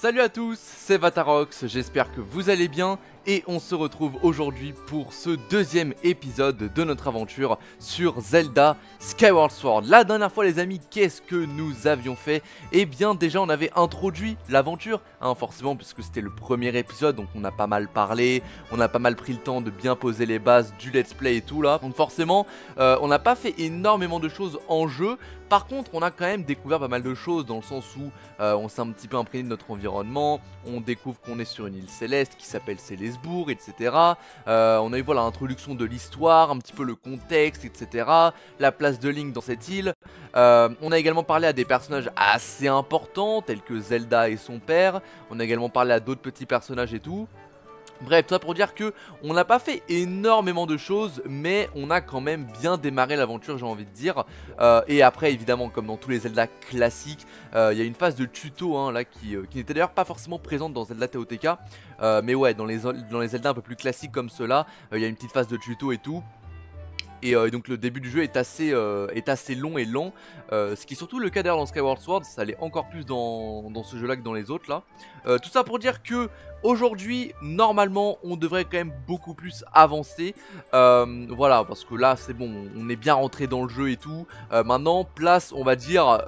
Salut à tous, c'est Vatarox, j'espère que vous allez bien et on se retrouve aujourd'hui pour ce deuxième épisode de notre aventure sur Zelda Skyward Sword. La dernière fois les amis, qu'est-ce que nous avions fait? Eh bien déjà on avait introduit l'aventure, forcément puisque c'était le premier épisode, donc on a pas mal parlé, on a pas mal pris le temps de bien poser les bases du let's play et tout là. Donc forcément on n'a pas fait énormément de choses en jeu. Par contre on a quand même découvert pas mal de choses dans le sens où on s'est un petit peu imprégné de notre environnement. On découvre qu'on est sur une île céleste qui s'appelle Célesbourg, etc. On a eu voilà l'introduction de l'histoire, un petit peu le contexte, etc. La place de Link dans cette île. On a également parlé à des personnages assez importants tels que Zelda et son père. On a également parlé à d'autres petits personnages et tout. Bref, tout ça pour dire que on n'a pas fait énormément de choses, mais on a quand même bien démarré l'aventure, j'ai envie de dire. Et après, évidemment, comme dans tous les Zelda classiques, il y a une phase de tuto là qui n'était d'ailleurs pas forcément présente dans Zelda TOTK. Mais ouais, dans les Zelda un peu plus classiques comme ceux-là, il y a une petite phase de tuto et tout. Et donc le début du jeu est assez long et lent, ce qui est surtout le cas d'ailleurs dans Skyward Sword, ça l'est encore plus dans ce jeu là que dans les autres là. Tout ça pour dire que aujourd'hui, normalement, on devrait quand même beaucoup plus avancer, voilà, parce que là c'est bon, on est bien rentré dans le jeu et tout. Maintenant, place, on va dire,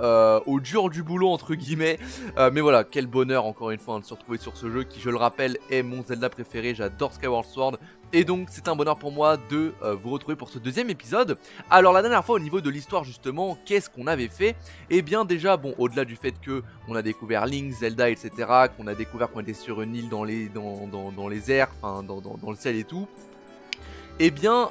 au dur du boulot entre guillemets, mais voilà, quel bonheur encore une fois de se retrouver sur ce jeu qui, je le rappelle, est mon Zelda préféré, j'adore Skyward Sword. Et donc c'est un bonheur pour moi de vous retrouver pour ce deuxième épisode. Alors la dernière fois au niveau de l'histoire justement, qu'est-ce qu'on avait fait? Eh bien déjà bon, au-delà du fait que on a découvert Link, Zelda, etc. Qu'on a découvert qu'on était sur une île dans les airs, enfin dans le ciel et tout. Eh bien,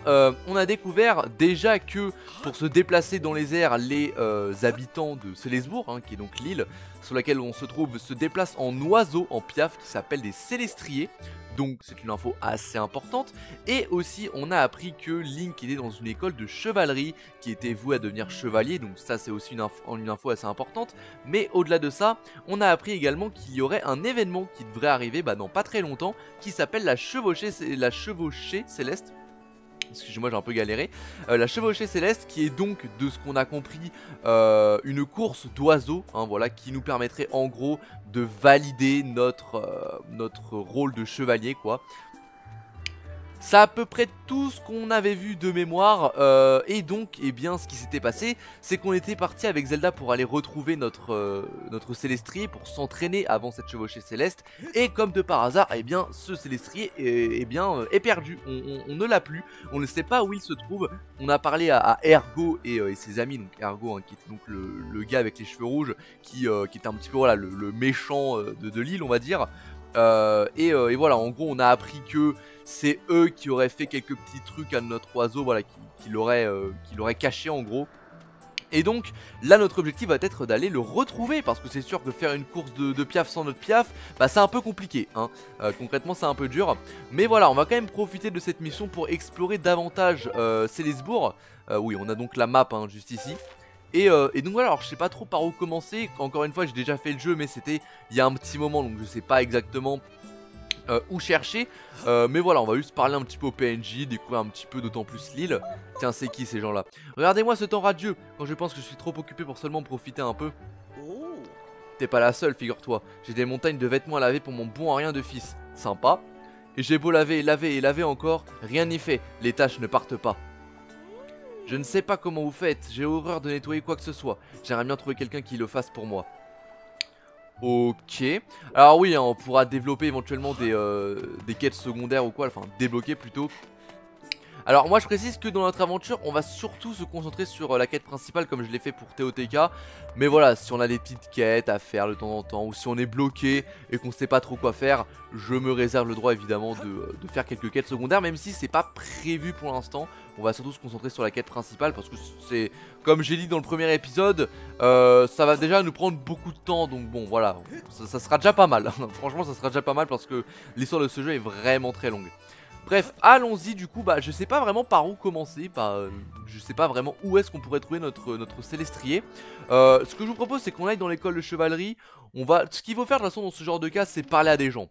on a découvert déjà que pour se déplacer dans les airs, les habitants de Célesbourg, qui est donc l'île sur laquelle on se trouve, se déplacent en oiseaux, en piaf, qui s'appellent des Célestriers. Donc c'est une info assez importante. Et aussi on a appris que Link était dans une école de chevalerie qui était vouée à devenir chevalier. Donc ça c'est aussi une info assez importante. Mais au-delà de ça, on a appris également qu'il y aurait un événement qui devrait arriver dans pas très longtemps, qui s'appelle la chevauchée céleste. Excusez-moi, j'ai un peu galéré. La chevauchée céleste, qui est donc, de ce qu'on a compris, une course d'oiseaux, voilà, qui nous permettrait en gros de valider notre rôle de chevalier, quoi. C'est à peu près tout ce qu'on avait vu de mémoire, et donc, eh bien, ce qui s'était passé, c'est qu'on était parti avec Zelda pour aller retrouver notre Célestrier, pour s'entraîner avant cette chevauchée céleste, et comme de par hasard, eh bien, ce Célestrier est perdu, on ne l'a plus, on ne sait pas où il se trouve. On a parlé à Ergo et ses amis, donc Ergo, qui était donc le gars avec les cheveux rouges, qui était un petit peu voilà, le méchant de l'île, on va dire. Et voilà, en gros on a appris que c'est eux qui auraient fait quelques petits trucs à notre oiseau, voilà, qui l'auraient caché en gros. Et donc là notre objectif va être d'aller le retrouver, parce que c'est sûr que faire une course de piaf sans notre piaf, c'est un peu compliqué, concrètement c'est un peu dur. Mais voilà, on va quand même profiter de cette mission pour explorer davantage Célesbourg. Oui, on a donc la map juste ici. Et donc voilà, alors je sais pas trop par où commencer. Encore une fois j'ai déjà fait le jeu, mais c'était il y a un petit moment, donc je sais pas exactement où chercher. Mais voilà, on va juste parler un petit peu au PNJ, découvrir un petit peu d'autant plus l'île. Tiens, c'est qui ces gens là? Regardez-moi ce temps radieux, quand je pense que je suis trop occupé pour seulement profiter un peu. T'es pas la seule, figure-toi. J'ai des montagnes de vêtements à laver pour mon bon à rien de fils. Sympa. Et j'ai beau laver, laver et laver encore, rien n'y fait, les tâches ne partent pas. Je ne sais pas comment vous faites, j'ai horreur de nettoyer quoi que ce soit. J'aimerais bien trouver quelqu'un qui le fasse pour moi. Ok. Alors oui, on pourra développer éventuellement des quêtes secondaires ou quoi, enfin débloquer plutôt. Alors moi je précise que dans notre aventure on va surtout se concentrer sur la quête principale comme je l'ai fait pour TOTK. Mais voilà, si on a des petites quêtes à faire de temps en temps, ou si on est bloqué et qu'on sait pas trop quoi faire, je me réserve le droit évidemment de faire quelques quêtes secondaires, même si c'est pas prévu pour l'instant. On va surtout se concentrer sur la quête principale parce que c'est, comme j'ai dit dans le premier épisode, ça va déjà nous prendre beaucoup de temps. Donc bon voilà, ça sera déjà pas mal. Franchement ça sera déjà pas mal parce que l'histoire de ce jeu est vraiment très longue. Bref, allons-y du coup, je sais pas vraiment par où commencer, je sais pas vraiment où est-ce qu'on pourrait trouver notre Célestrier. Ce que je vous propose c'est qu'on aille dans l'école de chevalerie, ce qu'il faut faire de toute façon dans ce genre de cas c'est parler à des gens.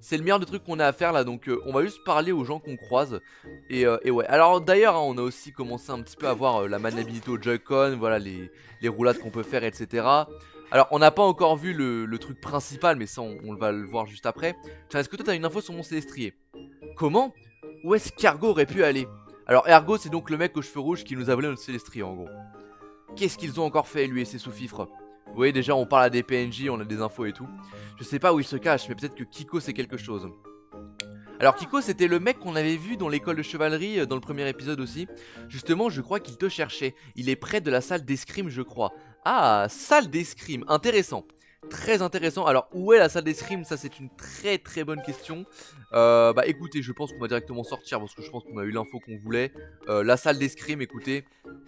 C'est le meilleur des trucs qu'on a à faire là, donc on va juste parler aux gens qu'on croise. Et ouais, alors d'ailleurs on a aussi commencé un petit peu à voir la maniabilité au Joy-Con, voilà les roulades qu'on peut faire, etc. Alors, on n'a pas encore vu le truc principal, mais ça, on va le voir juste après. Tiens, est-ce que toi, t'as une info sur mon Célestrier? Comment? Où est-ce qu'Ergo aurait pu aller? Alors, Ergo, c'est donc le mec aux cheveux rouges qui nous a volé notre Célestrier, en gros. Qu'est-ce qu'ils ont encore fait, lui et ses sous-fifres? Vous voyez, déjà, on parle à des PNJ, on a des infos et tout. Je sais pas où il se cache, mais peut-être que Kiko, c'est quelque chose. Alors Kiko, c'était le mec qu'on avait vu dans l'école de chevalerie dans le premier épisode aussi. Justement, je crois qu'il te cherchait. Il est près de la salle d'escrime, je crois. Ah, salle d'escrime, intéressant. Très intéressant. Alors, où est la salle d'escrime? Ça, c'est une très très bonne question. Bah écoutez, je pense qu'on va directement sortir parce que je pense qu'on a eu l'info qu'on voulait. La salle d'escrime, écoutez,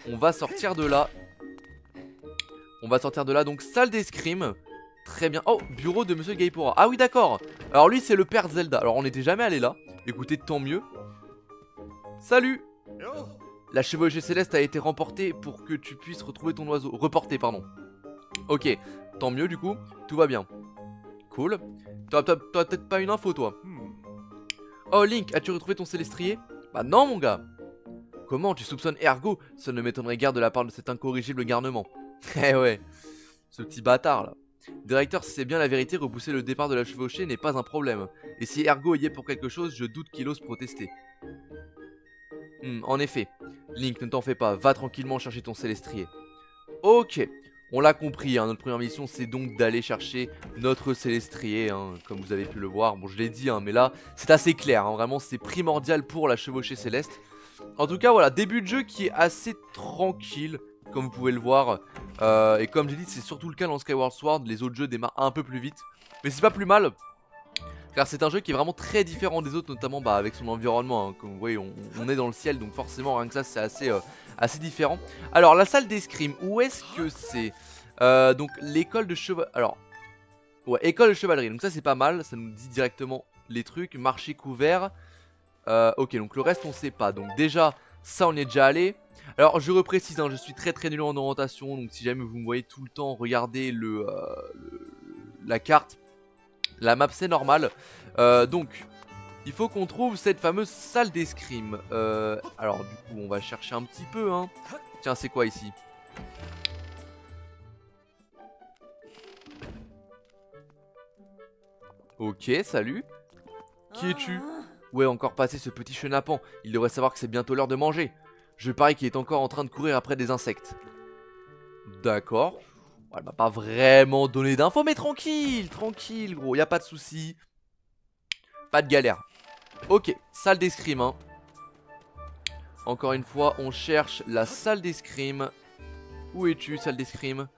on va sortir de là. On va sortir de là, donc salle d'escrime. Très bien. Oh, bureau de Monsieur Gaipora. Ah oui, d'accord. Alors lui, c'est le père de Zelda. Alors on n'était jamais allé là. Écoutez, tant mieux. Salut. La chevauchée céleste a été remportée pour que tu puisses retrouver ton oiseau. Reportée, pardon. Ok, tant mieux du coup. Tout va bien. Cool. T'as peut-être pas une info, toi? Oh, Link, as-tu retrouvé ton Célestrier? Bah non, mon gars. Comment, tu soupçonnes Ergo? Ça ne m'étonnerait guère de la part de cet incorrigible garnement. Eh ouais, ce petit bâtard là. Directeur, si c'est bien la vérité, repousser le départ de la chevauchée n'est pas un problème. Et si Ergo y est pour quelque chose, je doute qu'il ose protester. En effet. Link, ne t'en fais pas, va tranquillement chercher ton Célestrier. Ok, on l'a compris, hein, notre première mission c'est donc d'aller chercher notre Célestrier, hein, comme vous avez pu le voir. Bon, je l'ai dit, hein, mais là, c'est assez clair, hein, vraiment c'est primordial pour la chevauchée céleste. En tout cas, voilà, début de jeu qui est assez tranquille, comme vous pouvez le voir. Et comme j'ai dit, c'est surtout le cas dans Skyward Sword. Les autres jeux démarrent un peu plus vite, mais c'est pas plus mal, car c'est un jeu qui est vraiment très différent des autres, notamment avec son environnement, hein. Comme vous voyez, on est dans le ciel, donc forcément rien que ça c'est assez différent. Alors la salle d'escrime, où est-ce que c'est? Donc l'école de chevalerie. Alors ouais, école de chevalerie, donc ça c'est pas mal. Ça nous dit directement les trucs. Marché couvert. Ok, donc le reste on sait pas. Donc déjà ça on est déjà allé. Alors je reprécise, hein, je suis très très nul en orientation. Donc si jamais vous me voyez tout le temps regarder la carte, la map c'est normal. Donc il faut qu'on trouve cette fameuse salle d'escrime. Alors du coup on va chercher un petit peu, hein. Tiens, c'est quoi ici? Ok, salut. Qui es-tu? Où est encore passé ce petit chenapan? Il devrait savoir que c'est bientôt l'heure de manger. Je parie qu'il est encore en train de courir après des insectes. D'accord. Elle m'a pas vraiment donné d'infos, mais tranquille, tranquille gros, y a pas de souci. Pas de galère. Ok, salle d'escrime, hein. Encore une fois, on cherche la salle d'escrime. Où es-tu, salle d'escrime?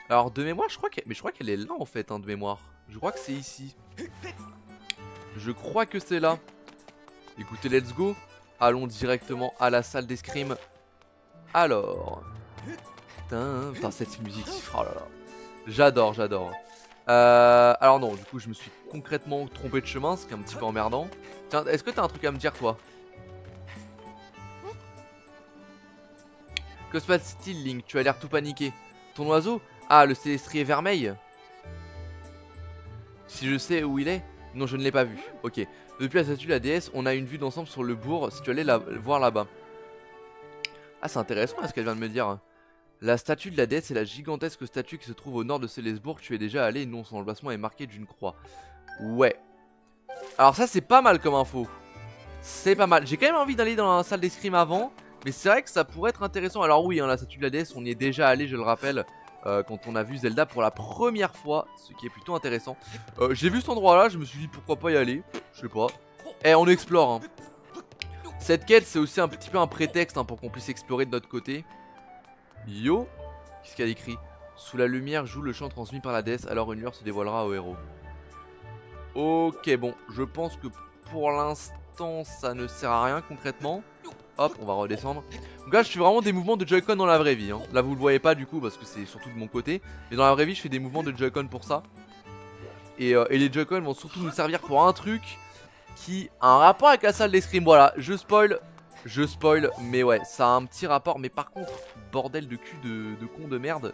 Alors, de mémoire, je crois qu'elle est là, en fait, hein, de mémoire. Je crois que c'est ici. Je crois que c'est là. Écoutez, let's go. Allons directement à la salle d'escrime. Alors. Putain, cette musique. Oh là là. J'adore, j'adore. Alors non, du coup, je me suis concrètement trompé de chemin, ce qui est un petit peu emmerdant. Tiens, est-ce que t'as un truc à me dire, toi? Que se passe-t-il, Link? Tu as l'air tout paniqué. Ton oiseau? Ah, le Célestrier vermeil? Si je sais où il est? Non, je ne l'ai pas vu. Ok. Depuis la statue de la déesse, on a une vue d'ensemble sur le bourg. Si tu allais la voir là-bas. Ah, c'est intéressant ce qu'elle vient de me dire. La statue de la déesse est la gigantesque statue qui se trouve au nord de Célesbourg. Tu es déjà allé? Non, son emplacement est marqué d'une croix. Ouais. Alors ça, c'est pas mal comme info. C'est pas mal. J'ai quand même envie d'aller dans la salle d'escrime avant. Mais c'est vrai que ça pourrait être intéressant. Alors oui, hein, la statue de la déesse, on y est déjà allé, je le rappelle. Quand on a vu Zelda pour la première fois, ce qui est plutôt intéressant. J'ai vu cet endroit là, je me suis dit pourquoi pas y aller. Je sais pas. Eh, on explore, hein. Cette quête c'est aussi un petit peu un prétexte, hein, pour qu'on puisse explorer de notre côté. Yo. Qu'est-ce qu'il y a écrit? Sous la lumière joue le chant transmis par la déesse, alors une lueur se dévoilera au héros. Ok, bon, je pense que pour l'instant ça ne sert à rien concrètement. Hop, on va redescendre. Donc là je fais vraiment des mouvements de Joy-Con dans la vraie vie, hein. Là vous le voyez pas du coup parce que c'est surtout de mon côté. Mais dans la vraie vie je fais des mouvements de Joy-Con pour ça. Et les Joy-Con vont surtout nous servir pour un truc qui a un rapport avec la salle d'escrime. Voilà, je spoil, mais ouais, ça a un petit rapport. Mais par contre, bordel de cul de con de merde,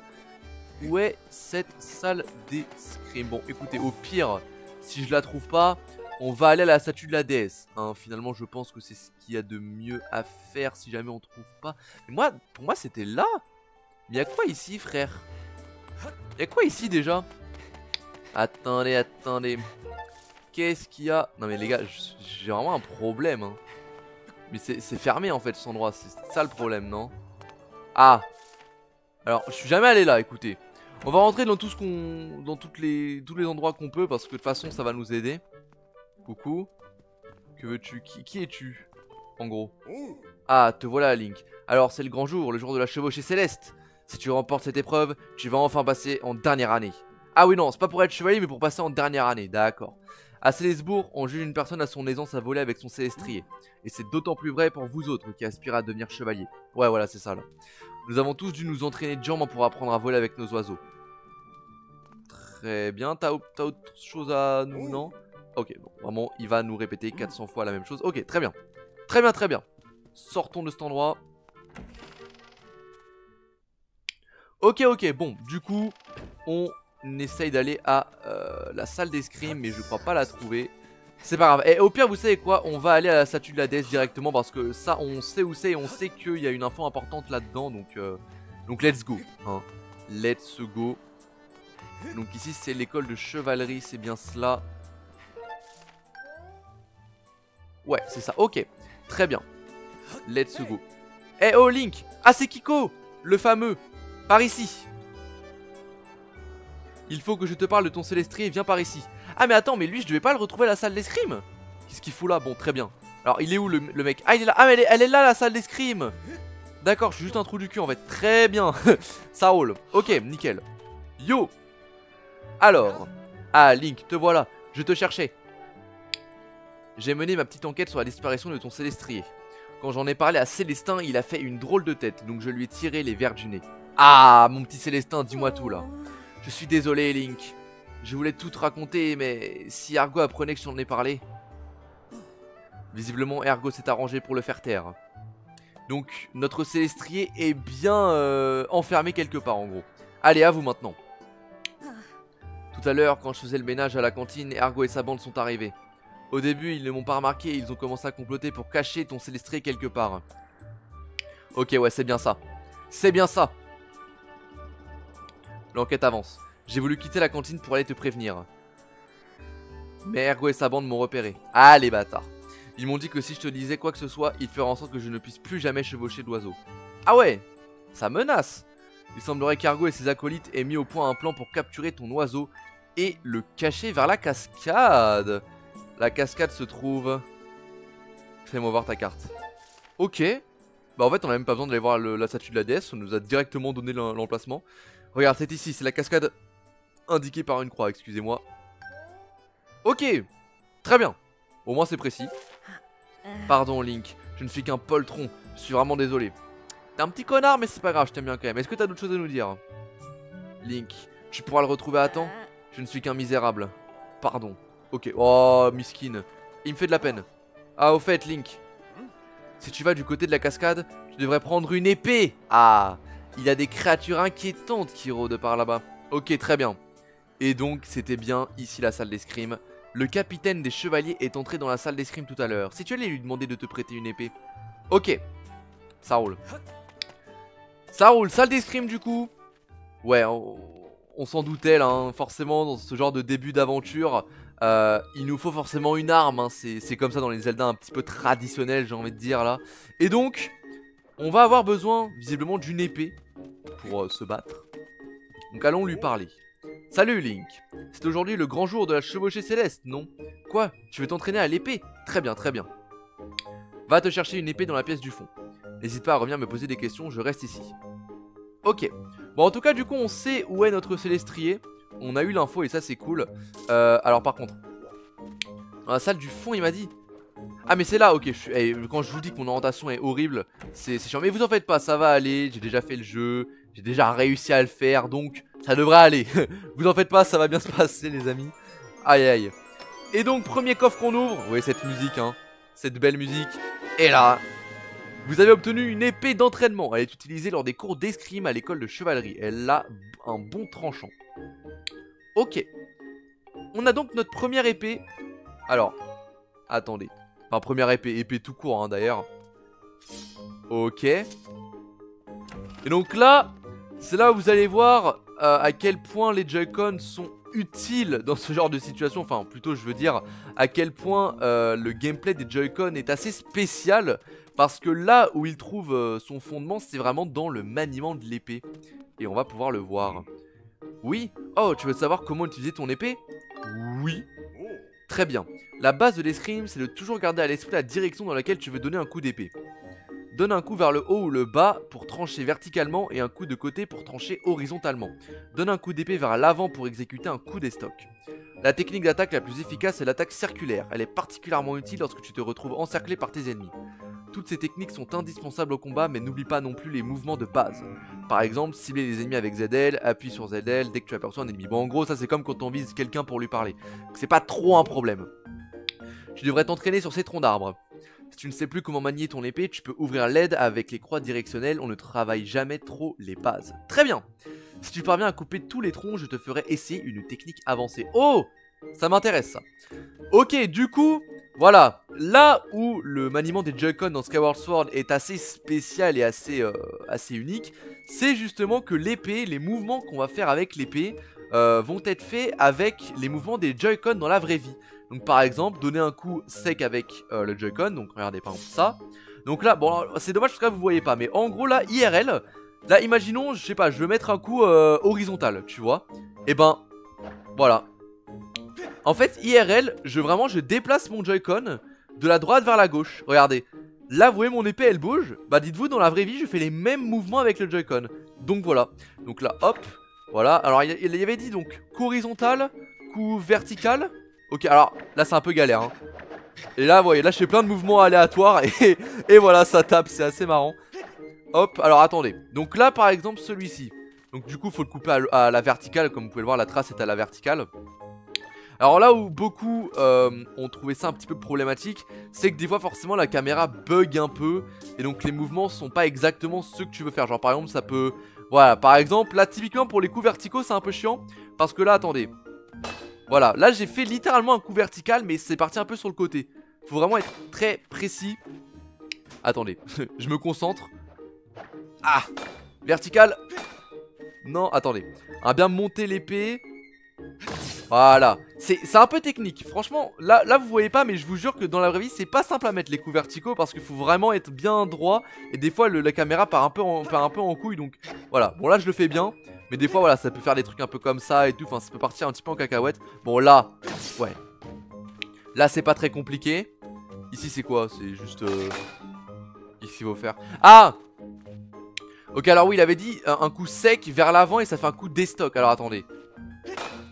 où est cette salle d'escrime? Bon écoutez, au pire, si je la trouve pas, on va aller à la statue de la déesse, hein. Finalement je pense que c'est ce qu'il y a de mieux à faire si jamais on trouve pas. Mais moi, pour moi c'était là. Mais y'a quoi ici, frère? Y'a quoi ici déjà? Attendez, attendez. Qu'est-ce qu'il y a? Non mais les gars, j'ai vraiment un problème hein. Mais c'est fermé en fait cet endroit, c'est ça le problème, non? Ah. Alors, je suis jamais allé là, écoutez. On va rentrer dans tout ce qu'on... Dans tous les endroits qu'on peut, parce que de toute façon ça va nous aider. Coucou. Que veux-tu? Qui es-tu? En gros. Ah, te voilà Link. Alors c'est le grand jour, le jour de la chevauchée céleste. Si tu remportes cette épreuve, tu vas enfin passer en dernière année. Ah oui non, c'est pas pour être chevalier mais pour passer en dernière année, d'accord. À Célesbourg, on juge une personne à son aisance à voler avec son célestrier. Et c'est d'autant plus vrai pour vous autres qui aspirez à devenir chevalier. Ouais voilà c'est ça là. Nous avons tous dû nous entraîner de jambes pour apprendre à voler avec nos oiseaux. Très bien, t'as autre chose à nous, non? Ok, bon, vraiment, il va nous répéter 400 fois la même chose. Ok, très bien. Très bien, très bien. Sortons de cet endroit. Ok, ok, bon, du coup, on essaye d'aller à la salle d'escrime, mais je crois pas la trouver. C'est pas grave. Et au pire, vous savez quoi? On va aller à la statue de la déesse directement parce que ça, on sait où c'est et on sait qu'il y a une info importante là-dedans. Donc let's go. Hein. Let's go. Donc ici, c'est l'école de chevalerie, c'est bien cela. Ouais, c'est ça. Ok, très bien. Let's go. Eh oh, Link! Ah, c'est Kiko! Le fameux! Par ici! Il faut que je te parle de ton célestrier, viens par ici. Ah mais attends, mais lui je devais pas le retrouver à la salle d'escrime? Qu'est-ce qu'il fout là? Bon, très bien. Alors il est où le mec? Ah il est là. Ah mais elle est là la salle d'escrime. D'accord, je suis juste un trou du cul en fait. Très bien. Ça roule. Ok, nickel. Yo. Alors. Ah Link, te voilà. Je te cherchais. J'ai mené ma petite enquête sur la disparition de ton célestrier. Quand j'en ai parlé à Célestin, il a fait une drôle de tête, donc je lui ai tiré les vers du nez. Ah mon petit Célestin, dis-moi tout là. Je suis désolé Link. Je voulais tout te raconter, mais si Ergo apprenait que je t'en ai parlé... Visiblement Ergo s'est arrangé pour le faire taire. Donc notre célestrier est bien enfermé quelque part en gros. Allez, à vous maintenant. Tout à l'heure, quand je faisais le ménage à la cantine, Ergo et sa bande sont arrivés. Au début, ils ne m'ont pas remarqué et ils ont commencé à comploter pour cacher ton célestrier quelque part. Ok, ouais, c'est bien ça. C'est bien ça. L'enquête avance. J'ai voulu quitter la cantine pour aller te prévenir. Mais Ergo et sa bande m'ont repéré. Ah les bâtards. Ils m'ont dit que si je te disais quoi que ce soit, ils feraient en sorte que je ne puisse plus jamais chevaucher d'oiseaux. Ah ouais, ça menace. Il semblerait qu'Ergo et ses acolytes aient mis au point un plan pour capturer ton oiseau et le cacher vers la cascade. La cascade se trouve... Fais-moi voir ta carte. Ok. Bah en fait on a même pas besoin d'aller voir la statue de la déesse, on nous a directement donné l'emplacement. Regarde, c'est ici, c'est la cascade indiquée par une croix, excusez-moi. Ok, très bien. Au moins c'est précis. Pardon Link, je ne suis qu'un poltron, je suis vraiment désolé. T'es un petit connard mais c'est pas grave, je t'aime bien quand même. Est-ce que t'as d'autres choses à nous dire? Link, tu pourras le retrouver à temps? Je ne suis qu'un misérable. Pardon. Ok, oh miskin. Il me fait de la peine. Ah au fait Link, si tu vas du côté de la cascade, tu devrais prendre une épée. Ah, il y a des créatures inquiétantes qui rôdent par là-bas. Ok, très bien. Et donc, c'était bien ici la salle d'escrime. Le capitaine des chevaliers est entré dans la salle d'escrime tout à l'heure. Si tu allais lui demander de te prêter une épée. Ok, ça roule. Ça roule, salle d'escrime du coup. Ouais, on s'en doutait là, hein. Forcément dans ce genre de début d'aventure, il nous faut forcément une arme, hein. C'est comme ça dans les Zelda un petit peu traditionnels, j'ai envie de dire là. Et donc, on va avoir besoin visiblement d'une épée pour se battre. Donc allons lui parler. Salut Link, c'est aujourd'hui le grand jour de la chevauchée céleste, non? Quoi? Tu veux t'entraîner à l'épée? Très bien, très bien. Va te chercher une épée dans la pièce du fond. N'hésite pas à revenir me poser des questions, je reste ici. Ok. Bon, en tout cas, du coup, on sait où est notre célestrier. On a eu l'info et ça, c'est cool. Alors, par contre, dans la salle du fond, il m'a dit... Ah, mais c'est là, ok. Quand je vous dis que mon orientation est horrible, c'est chiant. Mais vous en faites pas, ça va aller. J'ai déjà fait le jeu. J'ai déjà réussi à le faire, donc ça devrait aller. Vous en faites pas, ça va bien se passer, les amis. Aïe, aïe. Et donc, premier coffre qu'on ouvre. Vous voyez cette musique, hein. Cette belle musique. Et là... Vous avez obtenu une épée d'entraînement. Elle est utilisée lors des cours d'escrime à l'école de chevalerie. Elle a un bon tranchant. Ok. On a donc notre première épée. Alors, attendez. Enfin, première épée. Épée tout court, hein, d'ailleurs. Ok. Et donc là, c'est là où vous allez voir à quel point les Joy-Con sont utiles dans ce genre de situation. Enfin, plutôt, je veux dire à quel point le gameplay des Joy-Con est assez spécial. Parce que là où il trouve son fondement, c'est vraiment dans le maniement de l'épée. Et on va pouvoir le voir. Oui. Oh, tu veux savoir comment utiliser ton épée? Oui. Très bien. La base de l'escrime, c'est de toujours garder à l'esprit la direction dans laquelle tu veux donner un coup d'épée. Donne un coup vers le haut ou le bas pour trancher verticalement et un coup de côté pour trancher horizontalement. Donne un coup d'épée vers l'avant pour exécuter un coup d'estoc. La technique d'attaque la plus efficace est l'attaque circulaire. Elle est particulièrement utile lorsque tu te retrouves encerclé par tes ennemis. Toutes ces techniques sont indispensables au combat, mais n'oublie pas non plus les mouvements de base. Par exemple, cibler les ennemis avec ZL, appuie sur ZL dès que tu aperçois un ennemi. Bon, en gros, ça c'est comme quand on vise quelqu'un pour lui parler. C'est pas trop un problème. Tu devrais t'entraîner sur ces troncs d'arbres. Si tu ne sais plus comment manier ton épée, tu peux ouvrir l'aide avec les croix directionnelles. On ne travaille jamais trop les bases. Très bien. Si tu parviens à couper tous les troncs, je te ferai essayer une technique avancée. Oh, ça m'intéresse ça. Ok, du coup, voilà. Là où le maniement des Joy-Con dans Skyward Sword est assez spécial et assez unique, c'est justement que l'épée, les mouvements qu'on va faire avec l'épée vont être faits avec les mouvements des Joy-Con dans la vraie vie. Donc par exemple, donner un coup sec avec le Joy-Con, donc regardez par exemple ça. Donc là, bon, c'est dommage parce que là vous voyez pas, mais en gros là, IRL, là imaginons, je sais pas, je veux mettre un coup horizontal, tu vois. Et ben, voilà. En fait, IRL, je déplace mon Joy-Con de la droite vers la gauche. Regardez, là vous voyez mon épée elle bouge. Bah dites-vous, dans la vraie vie, je fais les mêmes mouvements avec le Joy-Con. Donc voilà, donc là hop, voilà. Alors il y avait dit donc coup horizontal, coup vertical. Ok, alors là c'est un peu galère hein. Et là vous voyez, là je fais plein de mouvements aléatoires et voilà, ça tape, c'est assez marrant. Hop, alors attendez. Donc là par exemple celui-ci. Donc du coup faut le couper à la verticale. Comme vous pouvez le voir, la trace est à la verticale. Alors là où beaucoup ont trouvé ça un petit peu problématique, c'est que des fois forcément la caméra bug un peu. Et donc les mouvements sont pas exactement ceux que tu veux faire. Genre par exemple ça peut... Voilà, par exemple là typiquement pour les coups verticaux c'est un peu chiant. Parce que là attendez. Voilà, là j'ai fait littéralement un coup vertical, mais c'est parti un peu sur le côté. Faut vraiment être très précis. Attendez, je me concentre. Ah, vertical. Non, attendez. On va bien monter l'épée. Voilà, c'est un peu technique. Franchement, là vous voyez pas, mais je vous jure que dans la vraie vie c'est pas simple à mettre les coups verticaux. Parce qu'il faut vraiment être bien droit. Et des fois la caméra part un peu en couille. Donc voilà, bon là je le fais bien. Mais des fois voilà, ça peut faire des trucs un peu comme ça et tout. Enfin ça peut partir un petit peu en cacahuète. Bon là, ouais. Là c'est pas très compliqué. Ici c'est quoi? C'est juste... Qu'est-ce qu'il faut faire? Ah! Ok, alors oui, il avait dit un coup sec vers l'avant et ça fait un coup d'estoc. Alors attendez.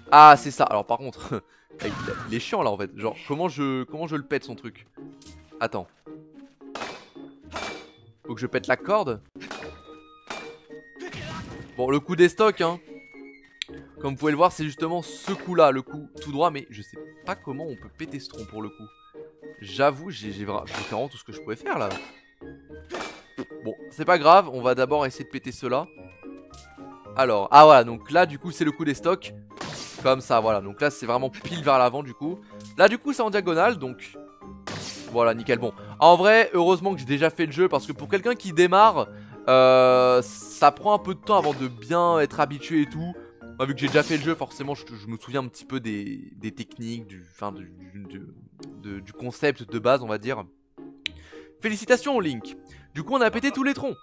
Ah, c'est ça. Alors par contre, il est chiant là en fait. Genre, comment je le pète son truc? Attends. Faut que je pète la corde. Bon, le coup d'estoc, hein. Comme vous pouvez le voir, c'est justement ce coup-là, le coup tout droit. Mais je sais pas comment on peut péter ce tronc pour le coup. J'avoue, j'ai vraiment tout ce que je pouvais faire là. Bon, c'est pas grave, on va d'abord essayer de péter cela. Alors, ah voilà, donc là du coup c'est le coup des stocks. Comme ça, voilà, donc là c'est vraiment pile vers l'avant du coup. Là du coup c'est en diagonale, donc voilà, nickel. Bon, en vrai, heureusement que j'ai déjà fait le jeu. Parce que pour quelqu'un qui démarre, ça prend un peu de temps avant de bien être habitué et tout. Moi, vu que j'ai déjà fait le jeu, forcément je me souviens un petit peu des techniques, du concept de base on va dire. Félicitations Link. Du coup on a pété tous les troncs.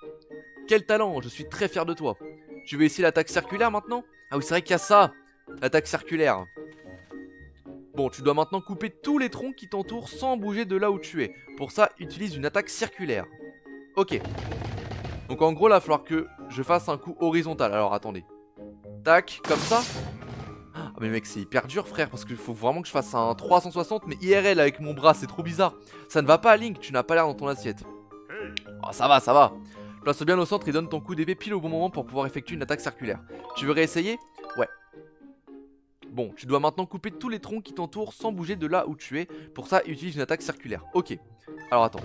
Quel talent, je suis très fier de toi. Tu veux essayer l'attaque circulaire maintenant? Ah oui c'est vrai qu'il y a ça, l'attaque circulaire. Bon, tu dois maintenant couper tous les troncs qui t'entourent sans bouger de là où tu es. Pour ça, utilise une attaque circulaire. Ok. Donc en gros là, il va falloir que je fasse un coup horizontal. Alors attendez. Tac, comme ça. Ah mais mec, c'est hyper dur frère, parce qu'il faut vraiment que je fasse un 360 mais IRL avec mon bras, c'est trop bizarre. Ça ne va pas Link, tu n'as pas l'air dans ton assiette. Oh ça va, ça va. Place bien au centre et donne ton coup d'épée pile au bon moment pour pouvoir effectuer une attaque circulaire. Tu veux réessayer? Ouais. Bon, tu dois maintenant couper tous les troncs qui t'entourent sans bouger de là où tu es. Pour ça, utilise une attaque circulaire. Ok. Alors attends.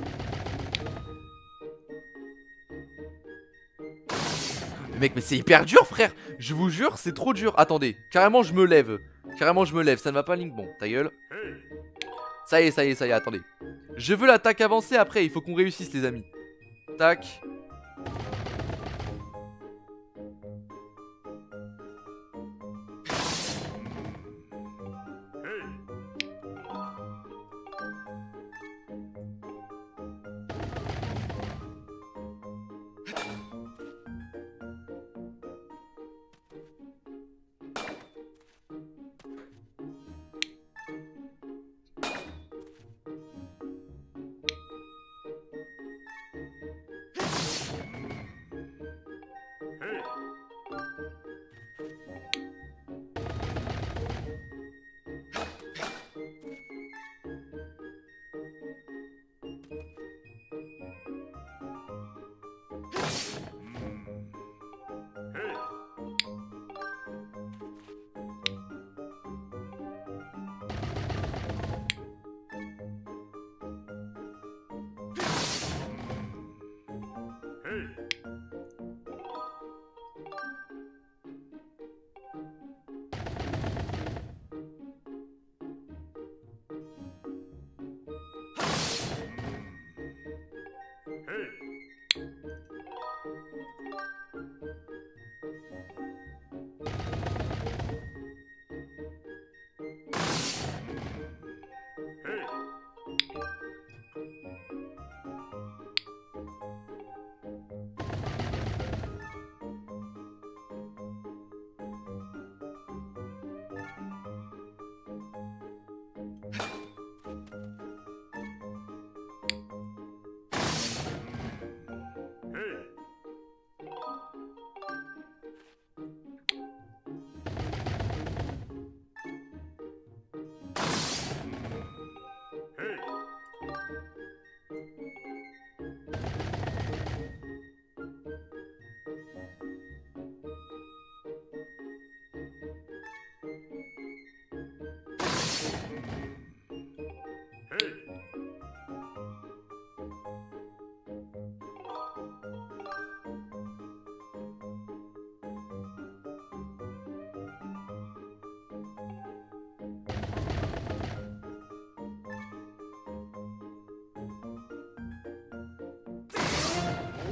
Mais mec, mais c'est hyper dur frère. Je vous jure, c'est trop dur. Attendez, carrément je me lève. Carrément je me lève, ça ne va pas Link. Bon, ta gueule. Ça y est, ça y est, ça y est, attendez. Je veux l'attaque avancée après, il faut qu'on réussisse les amis. Tac.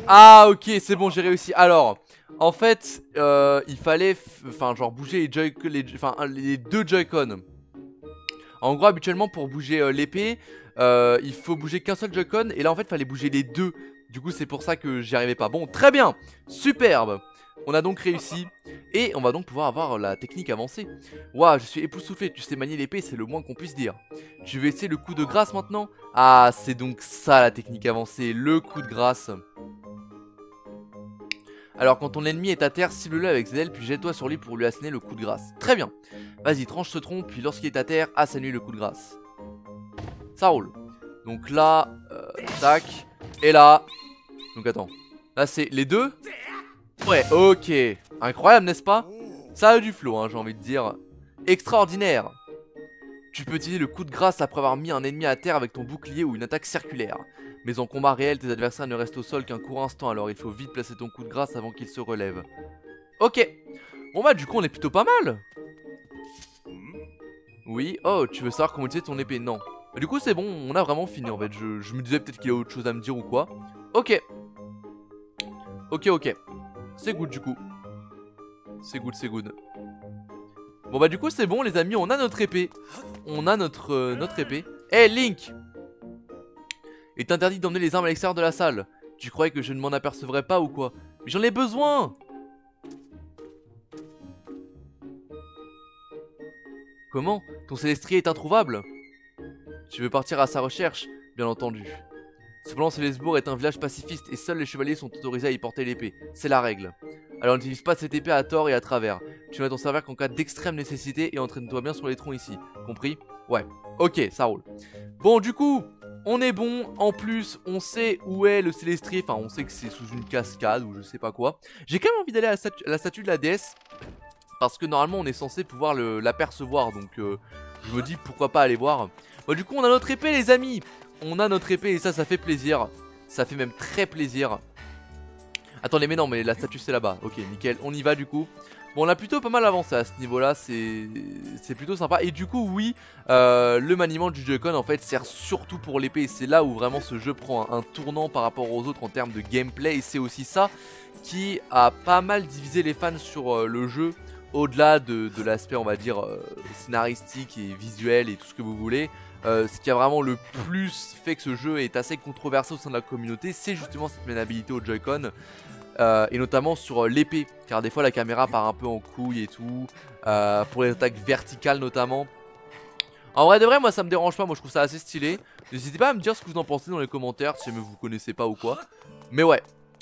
Ah ok, c'est bon, j'ai réussi. Alors, en fait, il fallait genre bouger les deux Joy-Con. En gros, habituellement, pour bouger l'épée, il faut bouger qu'un seul Joy-Con. Et là, en fait, il fallait bouger les deux. Du coup, c'est pour ça que j'y arrivais pas. Bon, très bien, superbe. On a donc réussi. Et on va donc pouvoir avoir la technique avancée. Waouh, je suis époustouflé. Tu sais manier l'épée, c'est le moins qu'on puisse dire. Tu veux essayer le coup de grâce maintenant? Ah, c'est donc ça la technique avancée, le coup de grâce. Alors quand ton ennemi est à terre, cible-le avec ses ailes puis jette-toi sur lui pour lui asséner le coup de grâce. Très bien. Vas-y, tranche ce tronc puis lorsqu'il est à terre, assène-lui le coup de grâce. Ça roule. Donc là, tac. Et là. Donc attends. Là c'est les deux. Ouais, ok. Incroyable, n'est-ce pas? Ça a du flow, hein, j'ai envie de dire. Extraordinaire. Tu peux utiliser le coup de grâce après avoir mis un ennemi à terre avec ton bouclier ou une attaque circulaire. Mais en combat réel, tes adversaires ne restent au sol qu'un court instant, alors il faut vite placer ton coup de grâce avant qu'il se relève. Ok. Bon bah du coup on est plutôt pas mal. Oui, oh tu veux savoir comment utiliser ton épée? Non. Bah, du coup c'est bon, on a vraiment fini en fait. Je me disais peut-être qu'il y a autre chose à me dire ou quoi. Ok. Ok. C'est good du coup. C'est good. Bon bah du coup c'est bon les amis, on a notre épée. On a notre épée. Hey Link! Il est interdit d'emmener les armes à l'extérieur de la salle. Tu croyais que je ne m'en apercevrais pas ou quoi? Mais j'en ai besoin! Comment? Ton Célestrier est introuvable? Tu veux partir à sa recherche? Bien entendu. Cependant, Célesbourg est un village pacifiste et seuls les chevaliers sont autorisés à y porter l'épée. C'est la règle. Alors n'utilise pas cette épée à tort et à travers. Tu vas t'en servir qu'en cas d'extrême nécessité et entraîne-toi bien sur les troncs ici. Compris? Ouais. Ok, ça roule. Bon, du coup, on est bon. En plus, on sait où est le Célestrier. Enfin, on sait que c'est sous une cascade ou je sais pas quoi. J'ai quand même envie d'aller à la statue de la déesse. Parce que normalement, on est censé pouvoir l'apercevoir. Donc, je me dis pourquoi pas aller voir. Bon, du coup, on a notre épée, les amis. On a notre épée et ça fait plaisir. Ça fait même très plaisir. Attendez, mais non, mais la statue c'est là-bas. Ok, nickel, on y va du coup. Bon, on a plutôt pas mal avancé à ce niveau-là, c'est plutôt sympa. Et du coup, oui, le maniement du Joy-Con en fait sert surtout pour l'épée. Et c'est là où vraiment ce jeu prend un tournant par rapport aux autres en termes de gameplay. Et c'est aussi ça qui a pas mal divisé les fans sur le jeu. Au-delà de l'aspect, on va dire, scénaristique et visuel et tout ce que vous voulez. Ce qui a vraiment le plus fait que ce jeu est assez controversé au sein de la communauté, c'est justement cette maniabilité au Joy-Con. Et notamment sur l'épée, car des fois la caméra part un peu en couille et tout, pour les attaques verticales notamment. En vrai de vrai, moi ça me dérange pas, moi je trouve ça assez stylé. N'hésitez pas à me dire ce que vous en pensez dans les commentaires, si jamais vous connaissez pas ou quoi. Mais ouais,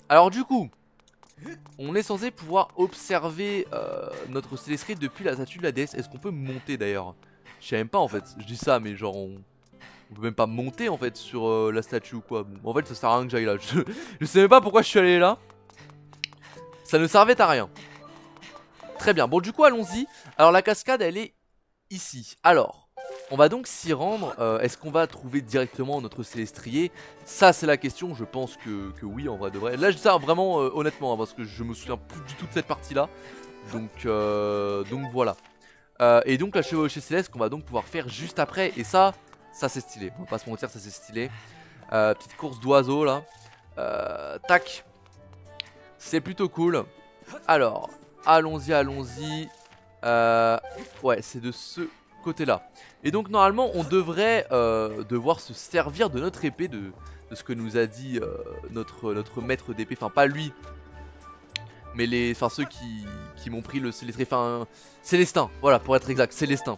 alors du coup, on est censé pouvoir observer notre Célestrier depuis la statue de la déesse. Est-ce qu'on peut monter d'ailleurs? Je sais même pas en fait, je dis ça mais genre on peut même pas monter en fait sur la statue ou quoi. Bon, en fait ça sert à rien que j'aille là, je sais même pas pourquoi je suis allé là. Ça ne servait à rien. Très bien, bon du coup allons-y. Alors la cascade elle est ici. Alors, on va donc s'y rendre. Est-ce qu'on va trouver directement notre Célestrier? Ça c'est la question, je pense que oui en vrai de vrai. Là je dis ça vraiment honnêtement hein, parce que je me souviens plus du tout de cette partie là. Donc voilà. Et donc la chevauchée céleste qu'on va donc pouvoir faire juste après. Et ça c'est stylé, on va pas se mentir, ça c'est stylé. Petite course d'oiseau là. Tac. C'est plutôt cool. Alors, allons-y. Ouais, c'est de ce côté là. Et donc normalement on devrait devoir se servir de notre épée, de ce que nous a dit notre maître d'épée. Enfin pas lui, mais ceux qui m'ont pris le Célestin. Enfin Célestin, voilà pour être exact, Célestin.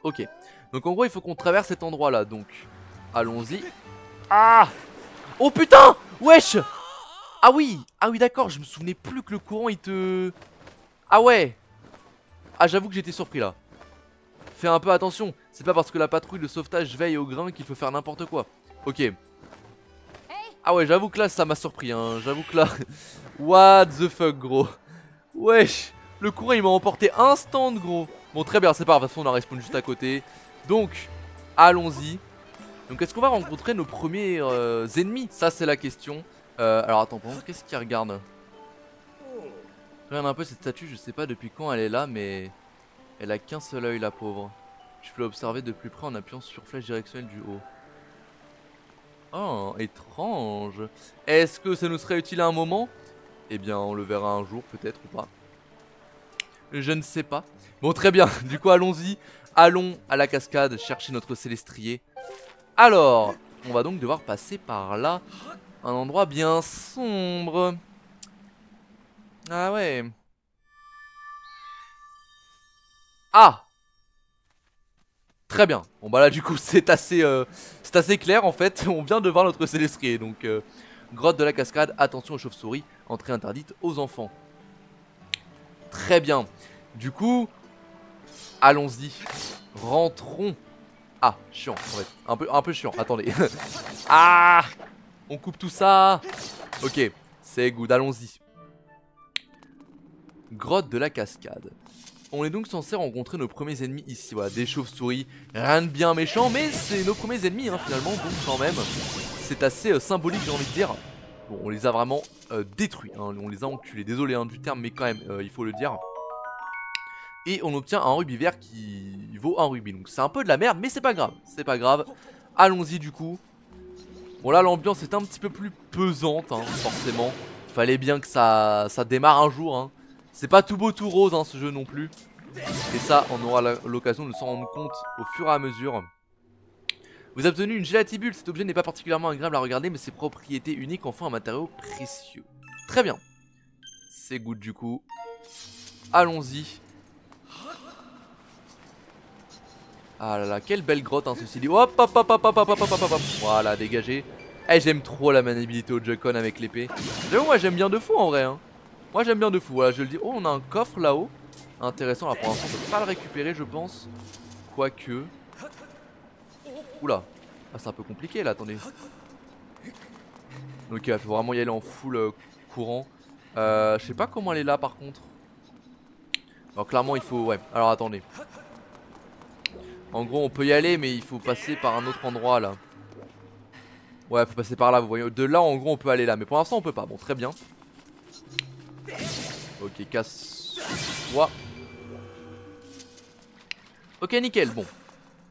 Ok, donc en gros il faut qu'on traverse cet endroit là, donc allons-y. Ah! Oh putain! Wesh! Ah oui d'accord, je me souvenais plus que le courant il te... Ah ouais! Ah j'avoue que j'étais surpris là. Fais un peu attention, c'est pas parce que la patrouille de sauvetage veille au grain qu'il faut faire n'importe quoi. Ok. Ah ouais j'avoue que là ça m'a surpris hein, j'avoue que là... What the fuck gros. Wesh! Le courant il m'a emporté instant gros. Bon très bien, c'est pas grave, de toute façon on a respawn juste à côté. Donc, allons-y. Donc est-ce qu'on va rencontrer nos premiers ennemis? Ça c'est la question. Alors attends, par contre qu'est-ce qu'il regarde? Regarde un peu cette statue, je sais pas depuis quand elle est là, mais elle a qu'un seul œil la pauvre. Je peux l'observer de plus près en appuyant sur flèche directionnelle du haut. Oh, étrange. Est-ce que ça nous serait utile à un moment? Eh bien on le verra un jour peut-être ou pas. Je ne sais pas. Bon très bien, du coup allons-y. Allons à la cascade chercher notre célestrier. Alors, on va donc devoir passer par là. Un endroit bien sombre. Ah ouais. Ah! Très bien. Bon bah là du coup c'est assez clair en fait. On vient de voir notre célestrier. Donc grotte de la cascade, attention aux chauves-souris. Entrée interdite aux enfants. Très bien. Du coup, allons-y. Rentrons. Ah, chiant en fait. Un peu chiant, attendez. Ah! On coupe tout ça. Ok, c'est good, allons-y. Grotte de la cascade. On est donc censé rencontrer nos premiers ennemis ici. Voilà, des chauves-souris. Rien de bien méchant, mais c'est nos premiers ennemis hein, finalement. Donc quand même, c'est assez symbolique j'ai envie de dire. Bon, on les a vraiment détruits. Hein, on les a enculés. Désolé hein, du terme, mais quand même, il faut le dire. Et on obtient un rubis vert qui vaut un rubis. Donc c'est un peu de la merde, mais c'est pas grave. C'est pas grave. Allons-y du coup. Bon là l'ambiance est un petit peu plus pesante hein, forcément. Il fallait bien que ça démarre un jour hein. C'est pas tout beau tout rose hein, ce jeu non plus. Et ça on aura l'occasion de s'en rendre compte au fur et à mesure. Vous avez obtenu une gélatibule. Cet objet n'est pas particulièrement agréable à regarder, mais ses propriétés uniques en font un matériau précieux. Très bien. C'est good du coup. Allons-y. Ah là là, quelle belle grotte hein, ceci dit. Hop hop hop hop hop hop hop hop hop hop. Voilà, dégagé. Eh, j'aime trop la maniabilité au Joy-Con avec l'épée. Moi j'aime bien de fou en vrai hein. Moi j'aime bien de fou, voilà je le dis. Oh, on a un coffre là-haut. Intéressant, là pour l'instant on peut pas le récupérer je pense. Quoique. Oula. Ah c'est un peu compliqué là, attendez. Ok, il faut vraiment y aller en full courant. Je sais pas comment elle est là par contre. Alors clairement il faut... Ouais, alors attendez. En gros on peut y aller mais il faut passer par un autre endroit là. Ouais faut passer par là vous voyez. De là en gros on peut aller là. Mais pour l'instant on peut pas. Bon très bien. Ok casse-toi. Ok nickel bon.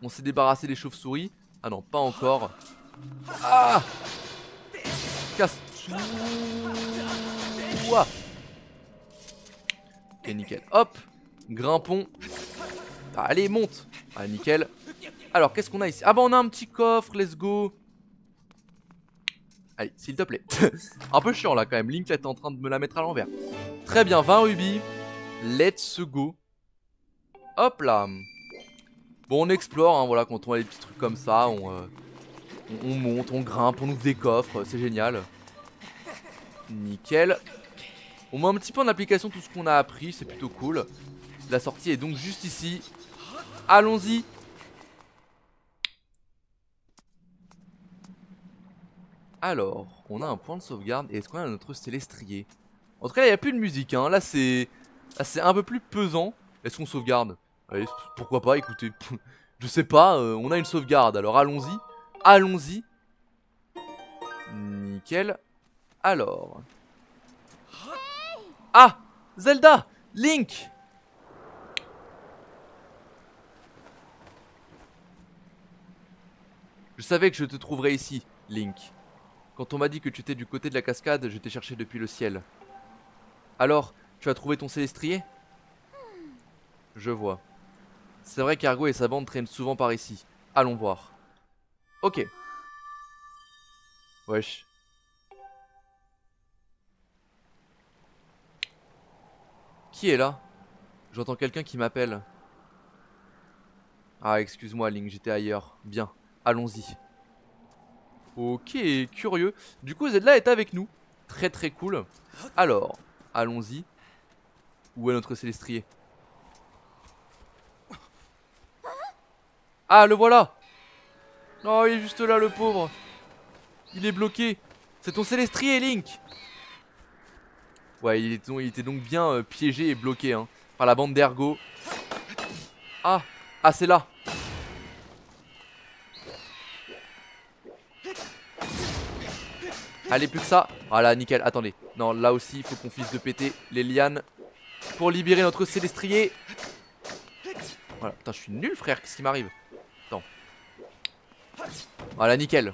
On s'est débarrassé des chauves-souris. Ah non pas encore. Ah casse-toi. Ok nickel. Hop. Grimpons. Allez monte. Ah nickel. Alors qu'est-ce qu'on a ici? Ah bah on a un petit coffre, let's go. Allez s'il te plaît. Un peu chiant là quand même, Link là t'es en train de me la mettre à l'envers. Très bien, 20 rubis. Let's go. Hop là. Bon on explore hein, voilà, quand on a des petits trucs comme ça. On monte, on grimpe, on ouvre des coffres, c'est génial. Nickel. On met un petit peu en application tout ce qu'on a appris, c'est plutôt cool. La sortie est donc juste ici. Allons-y. Alors, on a un point de sauvegarde. Et est-ce qu'on a notre célestrier? En tout cas, il n'y a plus de musique. Hein. Là, c'est un peu plus pesant. Est-ce qu'on sauvegarde? Allez, pourquoi pas, écoutez. Je sais pas, on a une sauvegarde. Alors, allons-y. Allons-y. Nickel. Alors. Ah! Zelda! Link! Je savais que je te trouverais ici, Link. Quand on m'a dit que tu étais du côté de la cascade, je t'ai cherché depuis le ciel. Alors, tu as trouvé ton célestrier? Je vois. C'est vrai qu'Argo et sa bande traînent souvent par ici. Allons voir. Ok. Wesh. Qui est là? J'entends quelqu'un qui m'appelle. Ah, excuse-moi Link, j'étais ailleurs. Bien, allons-y. Ok, curieux. Du coup, Zelda est avec nous. Très très cool. Alors, allons-y. Où est notre Célestrier? Ah, le voilà! Oh, il est juste là, le pauvre. Il est bloqué. C'est ton Célestrier, Link! Ouais, il était donc bien piégé et bloqué hein, par la bande d'Ergo. Ah, ah c'est là. Allez, plus que ça. Voilà, nickel. Attendez. Non, là aussi, il faut qu'on finisse de péter les lianes pour libérer notre Célestrier. Voilà. Putain, je suis nul, frère. Qu'est-ce qui m'arrive? Attends. Voilà, nickel.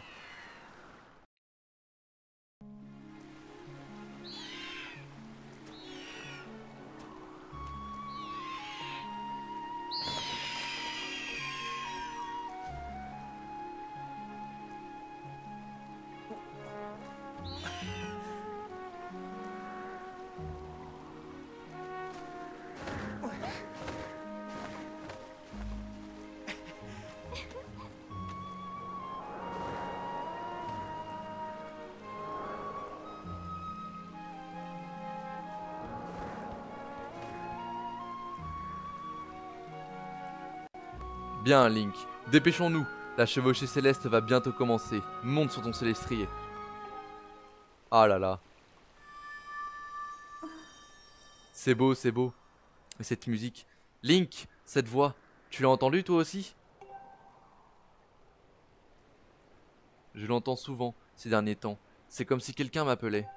Bien, Link. Dépêchons-nous. La chevauchée céleste va bientôt commencer. Monte sur ton Célestrier. Ah là là. C'est beau, c'est beau. Et cette musique. Link, cette voix, tu l'as entendue toi aussi? Je l'entends souvent ces derniers temps. C'est comme si quelqu'un m'appelait.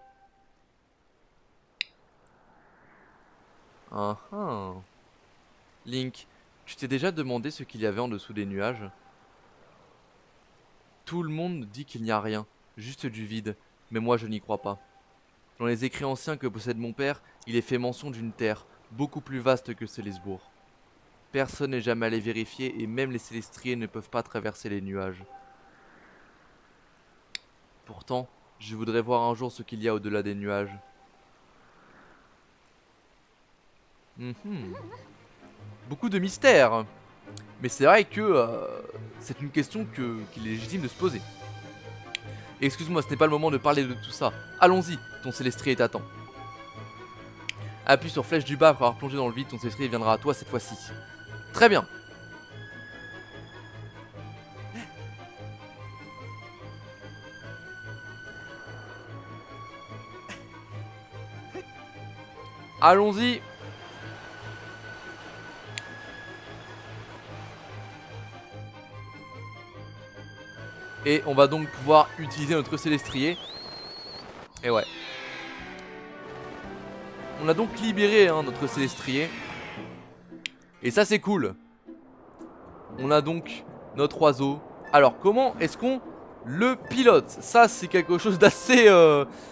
Ah ah. Link, tu t'es déjà demandé ce qu'il y avait en dessous des nuages? Tout le monde dit qu'il n'y a rien, juste du vide, mais moi je n'y crois pas. Dans les écrits anciens que possède mon père, il est fait mention d'une terre, beaucoup plus vaste que Célesbourg. Personne n'est jamais allé vérifier et même les Célestriers ne peuvent pas traverser les nuages. Pourtant, je voudrais voir un jour ce qu'il y a au-delà des nuages. Beaucoup de mystères. Mais c'est vrai que c'est une question qu'il est légitime de se poser. Excuse-moi, ce n'est pas le moment de parler de tout ça. Allons-y, ton Célestrier t'attend. Appuie sur flèche du bas après avoir plongé dans le vide, ton Célestrier viendra à toi cette fois-ci. Très bien. Allons-y. Et on va donc pouvoir utiliser notre Célestrier. Et ouais. On a donc libéré hein, notre Célestrier. Et ça c'est cool. On a donc notre oiseau. Alors comment est-ce qu'on le pilote? Ça c'est quelque chose d'assez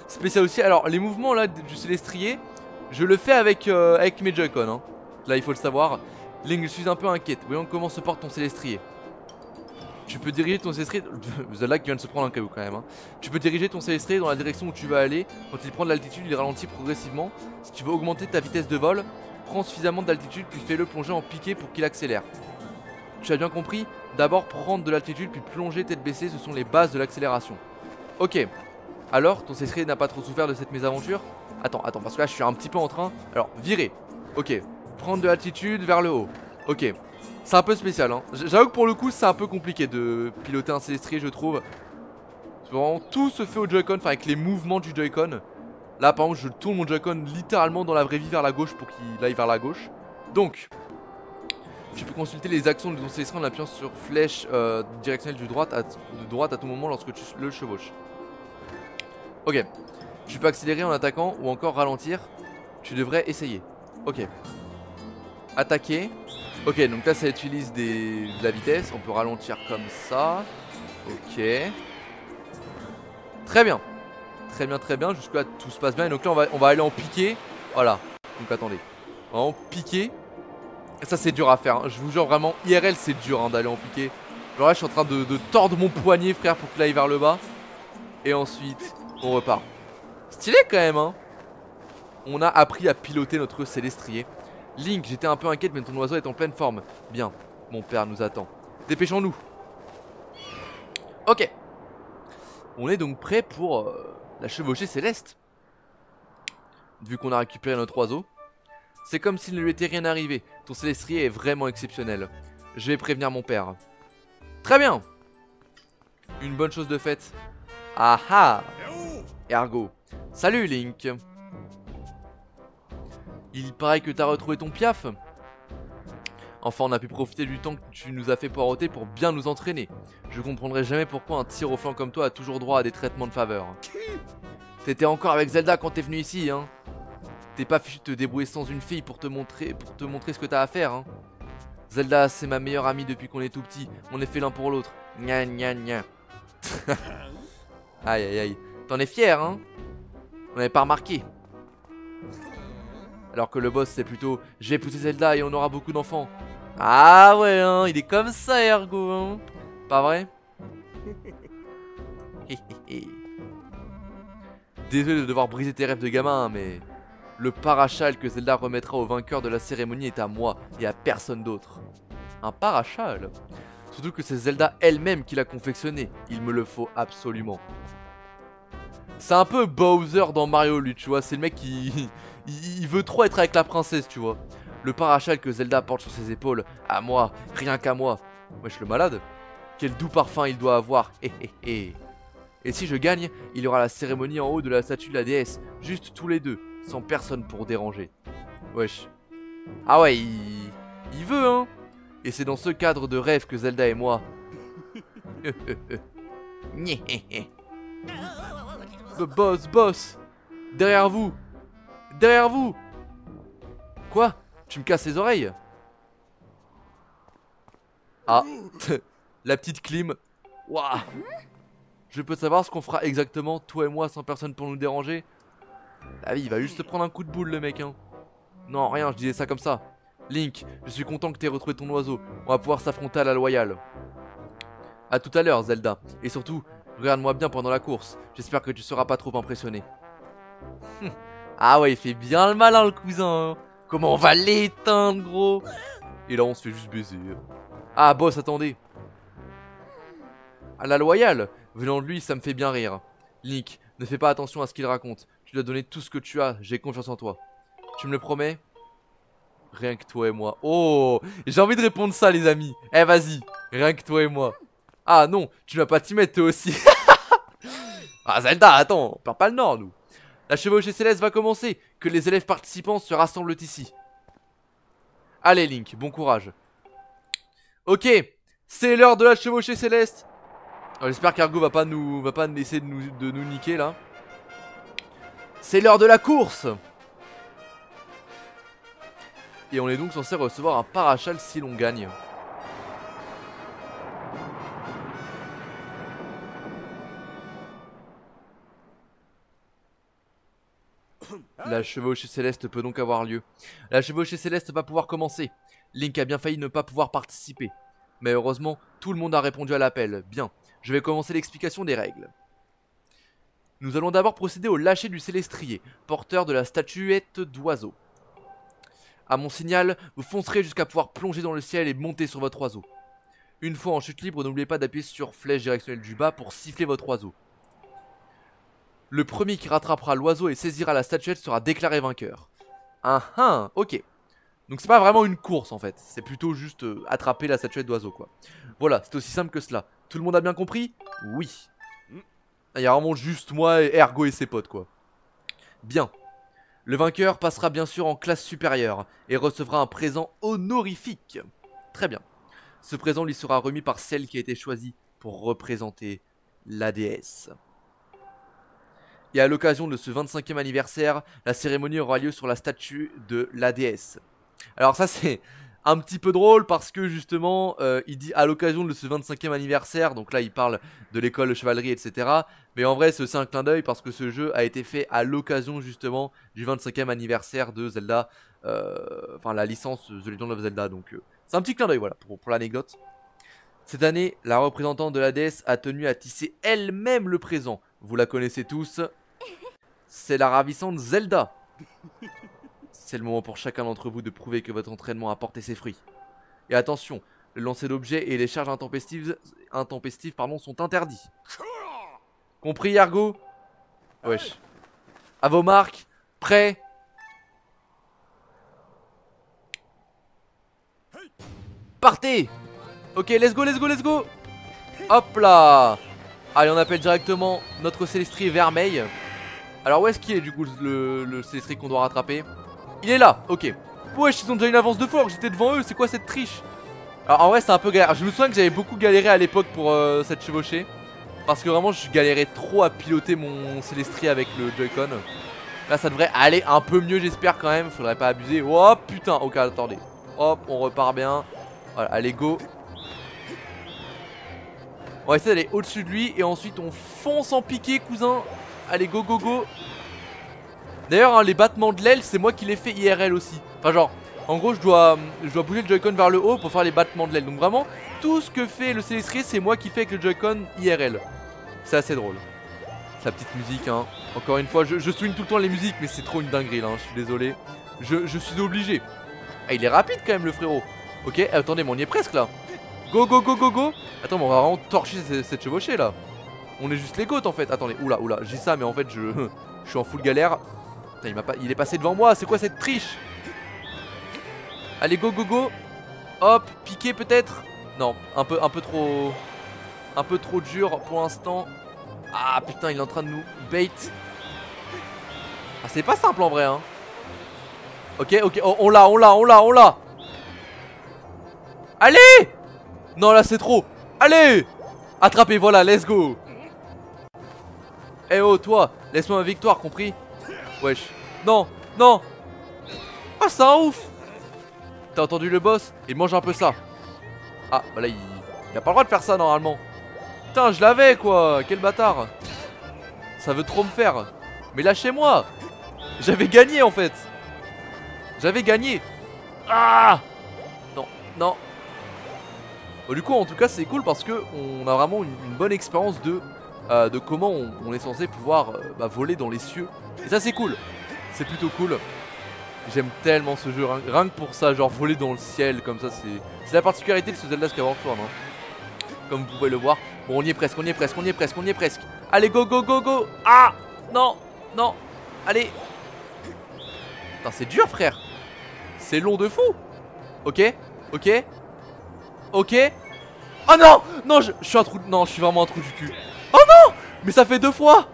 spécial aussi. Alors les mouvements là du Célestrier, je le fais avec mes Joy-Con hein. Là il faut le savoir. Link, je suis un peu inquiète. Voyons comment se porte ton Célestrier. Tu peux diriger ton Célestrier. Zelda qui vient de se prendre un caillou quand même hein. Tu peux diriger ton Célestrier dans la direction où tu vas aller. Quand il prend de l'altitude, il ralentit progressivement. Si tu veux augmenter ta vitesse de vol, prends suffisamment d'altitude puis fais-le plonger en piqué pour qu'il accélère. Tu as bien compris? D'abord prendre de l'altitude puis plonger tête baissée, ce sont les bases de l'accélération. Ok. Alors, ton Célestrier n'a pas trop souffert de cette mésaventure? Attends, parce que là je suis un petit peu en train. Alors, virer. Ok. Prendre de l'altitude vers le haut. Ok. C'est un peu spécial hein. J'avoue que pour le coup c'est un peu compliqué de piloter un Célestrier je trouve. Vraiment tout se fait au Joy-Con, enfin avec les mouvements du Joy-Con. Là par exemple je tourne mon Joy-Con littéralement dans la vraie vie vers la gauche pour qu'il aille vers la gauche. Donc tu peux consulter les actions de ton Célestrier en appuyant sur flèche directionnelle de droite à tout moment lorsque tu le chevauches. Ok. Tu peux accélérer en attaquant ou encore ralentir. Tu devrais essayer. Ok. Attaquer. Ok, donc là ça utilise de la vitesse. On peut ralentir comme ça. Ok. Très bien. Très bien. Jusque là tout se passe bien. Et donc là on va aller en piqué. Voilà. Donc attendez. On va en piqué. Ça c'est dur à faire, hein. Je vous jure vraiment, IRL c'est dur hein, d'aller en piqué. Alors là je suis en train de tordre mon poignet frère pour qu'il aille vers le bas. Et ensuite on repart. Stylé quand même hein. On a appris à piloter notre célestrier. Link, j'étais un peu inquiète mais ton oiseau est en pleine forme. Bien, mon père nous attend. Dépêchons-nous. Ok. On est donc prêt pour la chevauchée céleste. Vu qu'on a récupéré notre oiseau. C'est comme s'il ne lui était rien arrivé. Ton célestrier est vraiment exceptionnel. Je vais prévenir mon père. Très bien. Une bonne chose de faite. Ah ah. Ergo. Salut Link. Il paraît que t'as retrouvé ton piaf. Enfin on a pu profiter du temps que tu nous as fait poireauter pour bien nous entraîner. Je comprendrai jamais pourquoi un tir au flanc comme toi a toujours droit à des traitements de faveur. T'étais encore avec Zelda quand t'es venu ici hein. T'es pas fichu de te débrouiller sans une fille pour te montrer ce que t'as à faire hein. Zelda c'est ma meilleure amie depuis qu'on est tout petit. On est fait l'un pour l'autre. Gna gna gna. Aïe aïe aïe. T'en es fier hein. On n'avait pas remarqué. Alors que le boss c'est plutôt je vais pousser Zelda et on aura beaucoup d'enfants. Ah ouais hein, il est comme ça Ergo hein. Pas vrai? Désolé de devoir briser tes rêves de gamin mais le parachal que Zelda remettra au vainqueur de la cérémonie est à moi et à personne d'autre. Un parachal? Surtout que c'est Zelda elle-même qui l'a confectionné. Il me le faut absolument. C'est un peu Bowser dans Mario lui tu vois. C'est le mec qui... il veut trop être avec la princesse tu vois. Le parachal que Zelda porte sur ses épaules. À moi, rien qu'à moi. Wesh le malade. Quel doux parfum il doit avoir. Et si je gagne, il y aura la cérémonie en haut de la statue de la déesse. Juste tous les deux. Sans personne pour déranger. Wesh. Ah ouais, il veut hein. Et c'est dans ce cadre de rêve que Zelda et moi... Boss. Derrière vous. Derrière vous. Quoi? Tu me casses les oreilles? Ah. La petite clim. Waouh. Je peux savoir ce qu'on fera exactement, toi et moi, sans personne pour nous déranger? Ah oui, il va juste te prendre un coup de boule le mec hein. Non rien, je disais ça comme ça. Link, je suis content que t'aies retrouvé ton oiseau. On va pouvoir s'affronter à la loyale. A tout à l'heure Zelda. Et surtout, regarde-moi bien pendant la course. J'espère que tu seras pas trop impressionné. Ah ouais, il fait bien le malin le cousin hein. Comment on va l'éteindre gros. Et là on se fait juste baiser. Ah boss, attendez. À la loyale. Venant de lui, ça me fait bien rire. Link, ne fais pas attention à ce qu'il raconte. Tu dois donner tout ce que tu as, j'ai confiance en toi. Tu me le promets? Rien que toi et moi. Oh, j'ai envie de répondre ça les amis. Eh vas-y, rien que toi et moi. Ah non, tu vas pas t'y mettre toi aussi. Ah Zelda, attends, on perd pas le nord nous. La chevauchée céleste va commencer. Que les élèves participants se rassemblent ici. Allez Link, bon courage. Ok, c'est l'heure de la chevauchée céleste. J'espère qu'Ergo va pas essayer de nous niquer là. C'est l'heure de la course. Et on est donc censé recevoir un parachal si l'on gagne. La chevauchée céleste peut donc avoir lieu. La chevauchée céleste va pouvoir commencer. Link a bien failli ne pas pouvoir participer. Mais heureusement, tout le monde a répondu à l'appel. Bien, je vais commencer l'explication des règles. Nous allons d'abord procéder au lâcher du célestrier, porteur de la statuette d'oiseau. À mon signal, vous foncerez jusqu'à pouvoir plonger dans le ciel et monter sur votre oiseau. Une fois en chute libre, n'oubliez pas d'appuyer sur flèche directionnelle du bas pour siffler votre oiseau. Le premier qui rattrapera l'oiseau et saisira la statuette sera déclaré vainqueur. Ah, ok. Donc c'est pas vraiment une course en fait, c'est plutôt juste attraper la statuette d'oiseau quoi. Voilà, c'est aussi simple que cela. Tout le monde a bien compris? Oui. Il y a vraiment juste moi, Ergo et ses potes quoi. Bien. Le vainqueur passera bien sûr en classe supérieure et recevra un présent honorifique. Très bien. Ce présent lui sera remis par celle qui a été choisie pour représenter la déesse. Et à l'occasion de ce 25e anniversaire, la cérémonie aura lieu sur la statue de la déesse. Alors ça c'est un petit peu drôle parce que justement il dit à l'occasion de ce 25e anniversaire, donc là il parle de l'école de chevalerie etc. Mais en vrai c'est aussi un clin d'œil parce que ce jeu a été fait à l'occasion justement du 25e anniversaire de Zelda, enfin la licence The Legend of Zelda, donc c'est un petit clin d'œil voilà pour l'anecdote. Cette année, la représentante de la déesse a tenu à tisser elle-même le présent. Vous la connaissez tous, c'est la ravissante Zelda. C'est le moment pour chacun d'entre vous de prouver que votre entraînement a porté ses fruits. Et attention, le lancer d'objets et les charges intempestives sont interdits. Compris, Argo? Wesh. À vos marques, prêts? Partez! Ok, let's go, let's go, let's go! Hop là! Allez, on appelle directement notre Célestri Vermeil. Alors, où est-ce qu'il est du coup le Célestri qu'on doit rattraper? Il est là, ok. Wesh, ils ont déjà une avance de fou alors que j'étais devant eux, c'est quoi cette triche? Alors en vrai c'est un peu galère, je me souviens que j'avais beaucoup galéré à l'époque pour cette chevauchée. Parce que vraiment je galérais trop à piloter mon Célestri avec le Joy-Con. Là ça devrait aller un peu mieux j'espère quand même, faudrait pas abuser. Oh putain, ok attendez. Hop, on repart bien. Voilà, allez go. On va essayer d'aller au-dessus de lui et ensuite on fonce en piqué cousin. Allez go go go. D'ailleurs hein, les battements de l'aile c'est moi qui les fais IRL aussi. Enfin genre en gros je dois bouger le Joy-Con vers le haut pour faire les battements de l'aile. Donc vraiment tout ce que fait le Célestri c'est moi qui fais avec le Joy-Con IRL. C'est assez drôle. Sa petite musique hein. Encore une fois je swing tout le temps les musiques mais c'est trop une dinguerie là hein. Je suis désolé. Je suis obligé. Ah il est rapide quand même le frérot. Ok attendez mais on y est presque là. Go go go go go. Attends mais on va vraiment torcher cette chevauchée là. On est juste les côtes en fait. Attendez oula oula je dis ça mais en fait je suis en full galère. Putain, il est passé devant moi, c'est quoi cette triche? Allez go go go. Hop, piqué peut-être. Non, un peu trop dur pour l'instant. Ah putain il est en train de nous bait. Ah c'est pas simple en vrai hein. Ok ok, oh, on l'a. Allez. Non là c'est trop. Allez. Attrapez voilà, let's go. Eh oh toi, laisse-moi ma victoire, compris? Wesh. Non, non. Ah c'est un ouf. T'as entendu le boss? Il mange un peu ça. Ah bah là il a pas le droit de faire ça normalement. Putain je l'avais quoi. Quel bâtard. Ça veut trop me faire. Mais lâchez-moi. J'avais gagné en fait. J'avais gagné. Ah. Non, non. Bon, du coup en tout cas c'est cool parce que on a vraiment une bonne expérience de comment on est censé pouvoir voler dans les cieux. Et ça c'est cool. C'est plutôt cool. J'aime tellement ce jeu, rien que pour ça, genre voler dans le ciel comme ça, c'est la particularité de ce Zelda Skyward Sword hein. Comme vous pouvez le voir. Bon on y est presque, on y est presque, on y est presque, on y est presque. Allez go go go go. Ah non, non. Allez. Putain c'est dur frère. C'est long de fou. Ok, ok. Ok. Oh non. Non je suis un trou. Non je suis vraiment un trou du cul. Oh non. Mais ça fait 2 fois.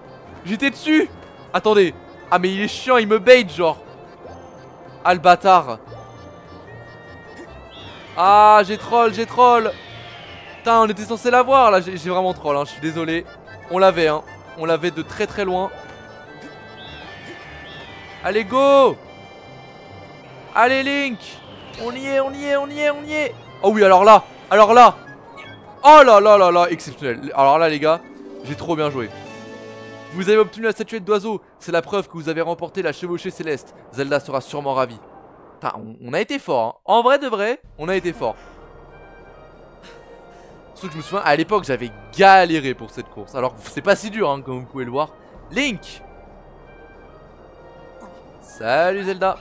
J'étais dessus. Attendez. Ah mais il est chiant, il me bait genre. Ah le bâtard. Ah j'ai troll, j'ai troll. Putain on était censé l'avoir là. J'ai vraiment troll hein, je suis désolé. On l'avait hein. On l'avait de très très loin. Allez go. Allez Link. On y est, on y est, on y est, on y est. Oh oui alors là. Alors là. Oh là là là là. Exceptionnel. Alors là les gars, j'ai trop bien joué. Vous avez obtenu la statuette d'oiseau. C'est la preuve que vous avez remporté la chevauchée céleste. Zelda sera sûrement ravi. Putain, on a été fort hein. En vrai de vrai, on a été fort. Sauf que je me souviens, à l'époque j'avais galéré pour cette course. Alors c'est pas si dur hein, comme vous pouvez le voir. Link. Salut Zelda.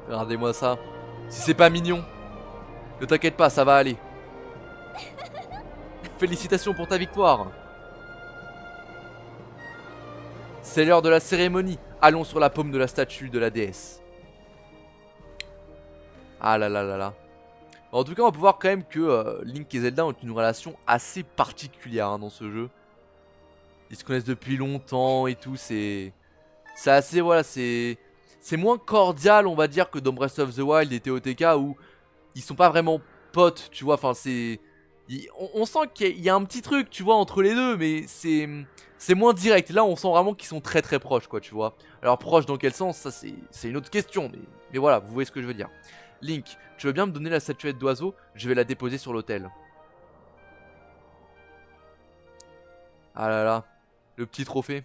Regardez-moi ça. Si c'est pas mignon, ne t'inquiète pas, ça va aller. Félicitations pour ta victoire. C'est l'heure de la cérémonie. Allons sur la paume de la statue de la déesse. Ah là là là là. En tout cas, on peut voir quand même que Link et Zelda ont une relation assez particulière hein, dans ce jeu. Ils se connaissent depuis longtemps et tout. C'est assez, voilà, c'est moins cordial, on va dire, que dans Breath of the Wild et TOTK où ils sont pas vraiment potes, tu vois. Enfin, On sent qu'il y a un petit truc, tu vois, entre les deux, mais c'est moins direct. Là, on sent vraiment qu'ils sont très très proches, quoi, tu vois. Alors, proches dans quel sens, ça c'est une autre question, mais voilà, vous voyez ce que je veux dire. Link, tu veux bien me donner la statuette d'oiseau? Je vais la déposer sur l'autel. Ah là là, le petit trophée.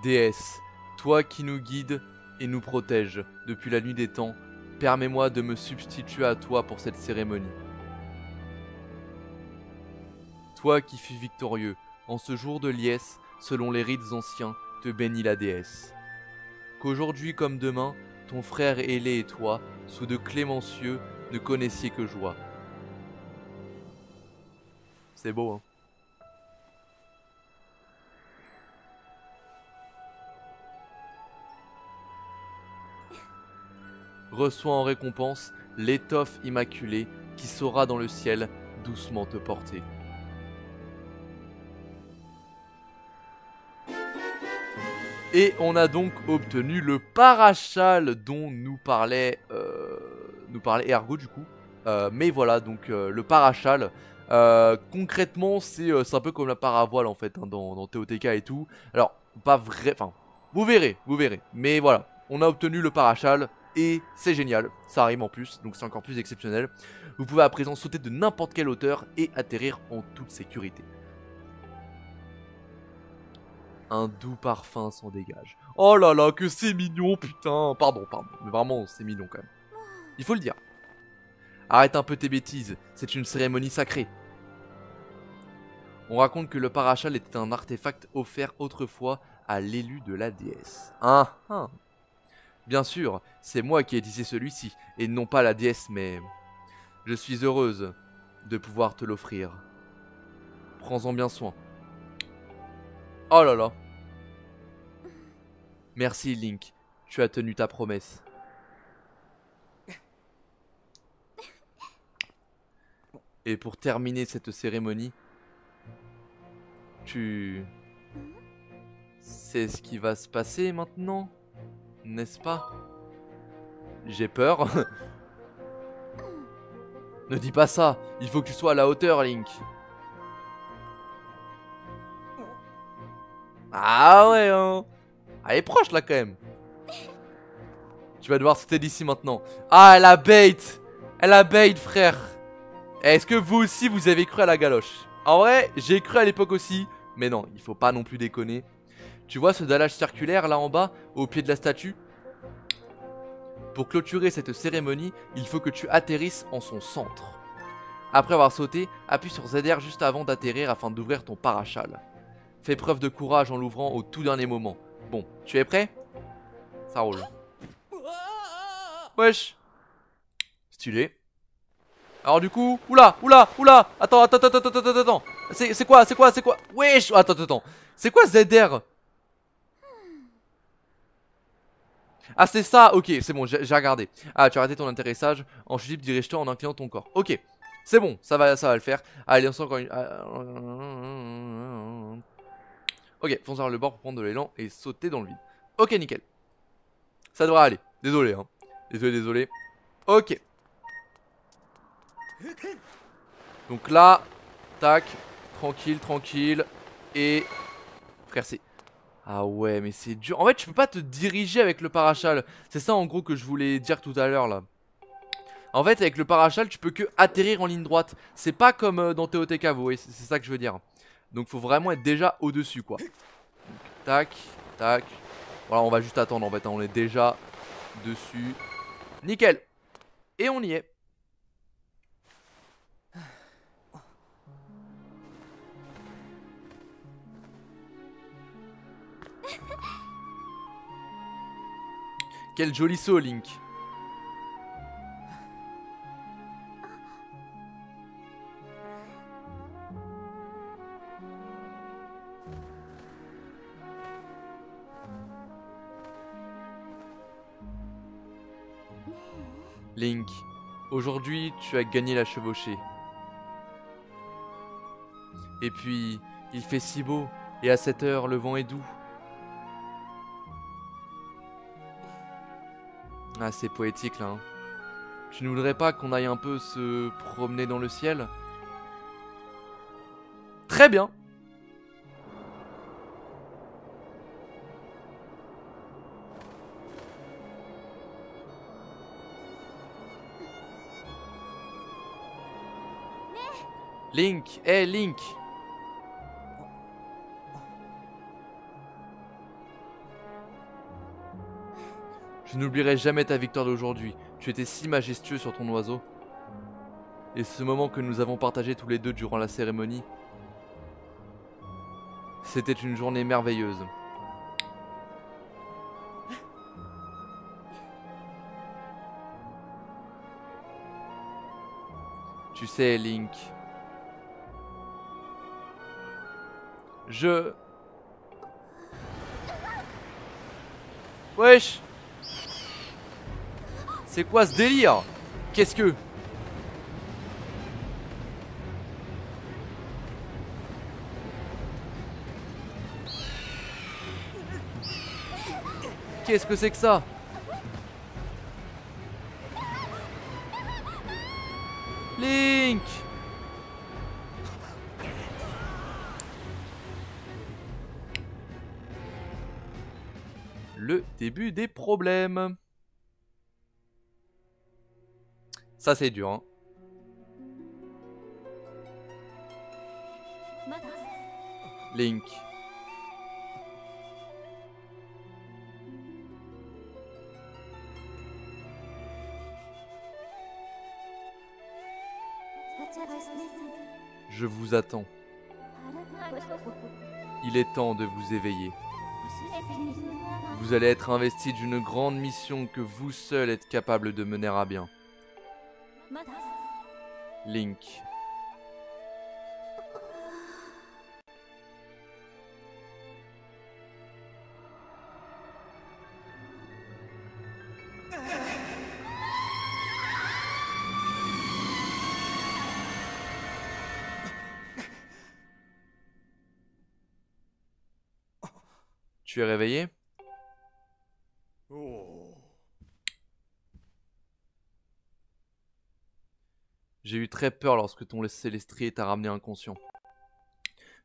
Déesse, toi qui nous guides et nous protèges depuis la nuit des temps, permets-moi de me substituer à toi pour cette cérémonie. Toi qui fus victorieux, en ce jour de liesse, selon les rites anciens, te bénit la déesse. Qu'aujourd'hui comme demain, ton frère ailé et toi, sous de cléments cieux, ne connaissiez que joie. C'est beau, hein. Reçois en récompense l'étoffe immaculée qui saura dans le ciel doucement te porter. Et on a donc obtenu le parachal dont nous parlait Ergo du coup. Mais voilà, donc le parachal, concrètement c'est un peu comme la paravoile en fait, hein, dans TOTK et tout. Alors, pas vrai, enfin, vous verrez. Mais voilà, on a obtenu le parachal. Et c'est génial, ça arrive en plus, donc c'est encore plus exceptionnel. Vous pouvez à présent sauter de n'importe quelle hauteur et atterrir en toute sécurité. Un doux parfum s'en dégage. Oh là là, que c'est mignon, putain. Pardon, mais vraiment, c'est mignon quand même. Il faut le dire. Arrête un peu tes bêtises, c'est une cérémonie sacrée. On raconte que le parachal était un artefact offert autrefois à l'élu de la déesse. Bien sûr, c'est moi qui ai tissé celui-ci, et non pas la déesse, mais... Je suis heureuse de pouvoir te l'offrir. Prends-en bien soin. Oh là là. Merci Link, tu as tenu ta promesse. Et pour terminer cette cérémonie, tu sais ce qui va se passer maintenant, n'est-ce pas? J'ai peur. Ne dis pas ça, il faut que tu sois à la hauteur, Link. Ah ouais, hein. Elle est proche là quand même. Tu vas devoir sauter d'ici maintenant. Ah, elle a bait. Elle a bait, frère. Est-ce que vous aussi vous avez cru à la galoche? En vrai, j'ai cru à l'époque aussi. Mais non, il faut pas non plus déconner. Tu vois ce dallage circulaire là en bas, au pied de la statue? Pour clôturer cette cérémonie, il faut que tu atterrisses en son centre. Après avoir sauté, appuie sur ZR juste avant d'atterrir afin d'ouvrir ton parachal. Fais preuve de courage en l'ouvrant au tout dernier moment. Bon, tu es prêt? Ça roule. Wesh. Stylé. Alors du coup, oula. Attends. C'est quoi? Wesh. Attends. C'est quoi ZR? Ah c'est ça, ok, c'est bon, j'ai regardé. Ah, tu as arrêté ton atterrissage. En chute libre, dirige-toi en inclinant ton corps. Ok, c'est bon, ça va le faire. Allez, on sent encore une... Ok, fonce vers le bord pour prendre de l'élan et sauter dans le vide. Ok, nickel. Ça devrait aller. Désolé, hein. Désolé. Ok. Donc là, tac, tranquille. Et... Frère, c'est... Ah ouais, mais c'est dur. En fait, tu peux pas te diriger avec le parachal. C'est ça en gros que je voulais dire tout à l'heure là. En fait, avec le parachal, tu peux que atterrir en ligne droite. C'est pas comme dans TOTK, vous voyez, c'est ça que je veux dire. Donc faut vraiment être déjà au-dessus quoi. Donc, tac. Voilà, on va juste attendre en fait, hein. On est déjà dessus. Nickel. Et on y est. Quel joli saut, Link. Link, aujourd'hui tu as gagné la chevauchée. Et puis, il fait si beau, et à cette heure, le vent est doux. Ah, c'est poétique là. Hein. Tu ne voudrais pas qu'on aille un peu se promener dans le ciel? Très bien. Link, hé Link. Je n'oublierai jamais ta victoire d'aujourd'hui. Tu étais si majestueux sur ton oiseau. Et ce moment que nous avons partagé tous les deux durant la cérémonie, c'était une journée merveilleuse. Tu sais, Link, Wesh! C'est quoi ce délire? Qu'est-ce que... Qu'est-ce que c'est que ça? Link! Le début des problèmes. Ça c'est dur hein. Link. Je vous attends. Il est temps de vous éveiller. Vous allez être investi d'une grande mission que vous seul êtes capable de mener à bien. Link. Tu es réveillé? J'ai eu très peur lorsque ton célestrier t'a ramené inconscient.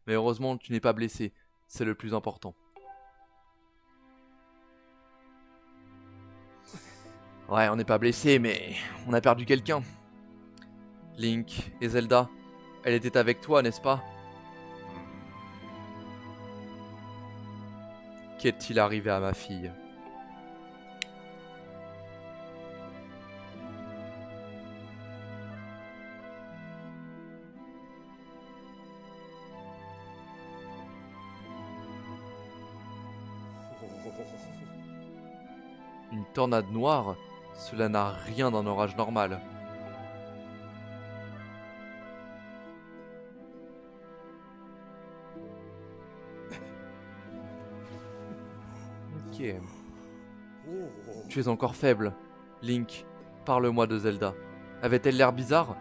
Mais heureusement, tu n'es pas blessé. C'est le plus important. Ouais, on n'est pas blessé, mais on a perdu quelqu'un. Link et Zelda, elle était avec toi, n'est-ce pas? Qu'est-il arrivé à ma fille? Une tornade noire? Cela n'a rien d'un orage normal. Ok. Tu es encore faible. Link, parle-moi de Zelda. Avait-elle l'air bizarre?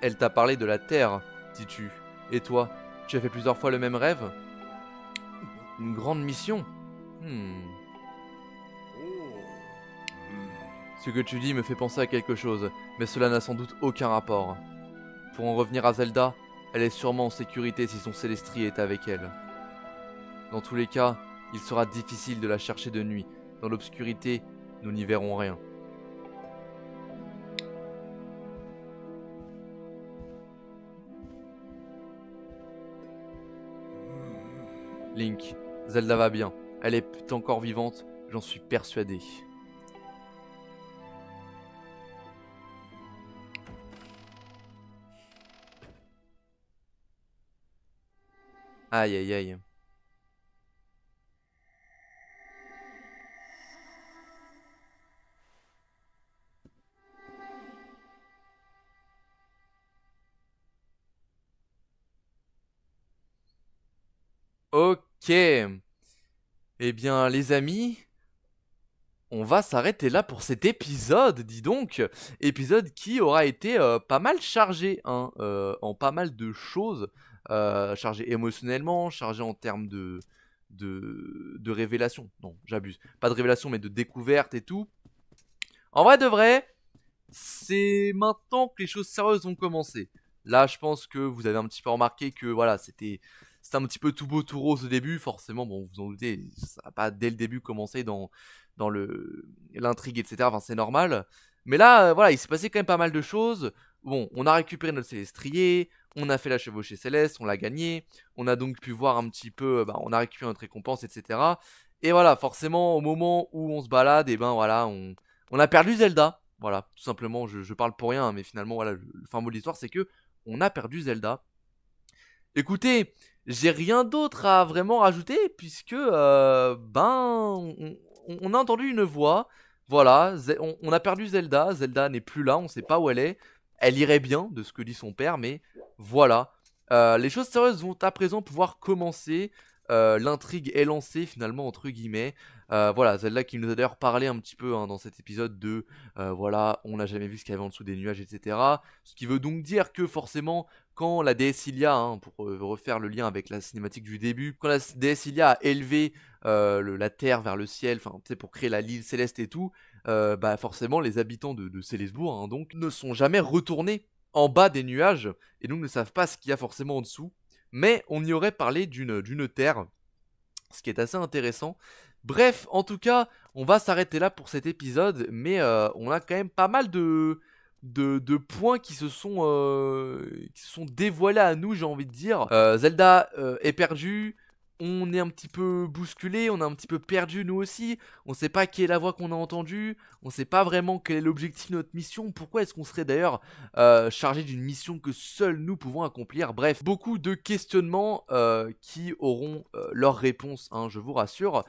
Elle t'a parlé de la Terre, dis-tu. Et toi, tu as fait plusieurs fois le même rêve? Une grande mission? Ce que tu dis me fait penser à quelque chose, mais cela n'a sans doute aucun rapport. Pour en revenir à Zelda, elle est sûrement en sécurité si son célestrier est avec elle. Dans tous les cas, il sera difficile de la chercher de nuit. Dans l'obscurité, nous n'y verrons rien. Link, Zelda va bien. Elle est encore vivante, j'en suis persuadé. Aïe aïe aïe. Ok. Eh bien les amis, on va s'arrêter là pour cet épisode, dis donc. Épisode qui aura été pas mal chargé, hein, en pas mal de choses. Chargé émotionnellement, chargé en termes de révélation. Non, j'abuse. Pas de révélation, mais de découverte et tout. En vrai de vrai, c'est maintenant que les choses sérieuses vont commencer. Là, je pense que vous avez un petit peu remarqué que voilà, c'était un petit peu tout beau tout rose au début. Forcément, bon, vous en doutez, ça n'a pas dès le début commencé dans l'intrigue, etc. Enfin, c'est normal. Mais là, voilà, il s'est passé quand même pas mal de choses. Bon, on a récupéré notre Célestrier, on a fait la chevauchée céleste, on l'a gagné. On a donc pu voir un petit peu, bah, on a récupéré notre récompense, etc. Et voilà, forcément, au moment où on se balade, et ben voilà, on a perdu Zelda. Voilà, tout simplement, je parle pour rien, hein, mais finalement, voilà, le fin mot de l'histoire, c'est que on a perdu Zelda. Écoutez, j'ai rien d'autre à vraiment rajouter, puisque, on a entendu une voix, voilà, on a perdu Zelda, Zelda n'est plus là, on sait pas où elle est, elle irait bien, de ce que dit son père, mais voilà. Les choses sérieuses vont à présent pouvoir commencer, l'intrigue est lancée, finalement, entre guillemets. Voilà, Zelda qui nous a d'ailleurs parlé un petit peu, hein, dans cet épisode de, voilà, on n'a jamais vu ce qu'il y avait en dessous des nuages, etc. Ce qui veut donc dire que forcément, quand la déesse Ilia, hein, pour refaire le lien avec la cinématique du début, quand la déesse Ilia a élevé la terre vers le ciel, enfin, tu sais, pour créer l'île céleste et tout, bah forcément, les habitants de Célesbourg, hein, donc, ne sont jamais retournés en bas des nuages, et donc ne savent pas ce qu'il y a forcément en dessous. Mais on y aurait parlé d'une terre, ce qui est assez intéressant. Bref, en tout cas, on va s'arrêter là pour cet épisode, mais on a quand même pas mal de points qui se sont dévoilés à nous, j'ai envie de dire. Zelda est perdue, on est un petit peu bousculé, on est un petit peu perdu nous aussi, on sait pas qui est la voix qu'on a entendue, on sait pas vraiment quel est l'objectif de notre mission, pourquoi est-ce qu'on serait d'ailleurs chargé d'une mission que seuls nous pouvons accomplir. Bref, beaucoup de questionnements qui auront leur réponse, hein, je vous rassure,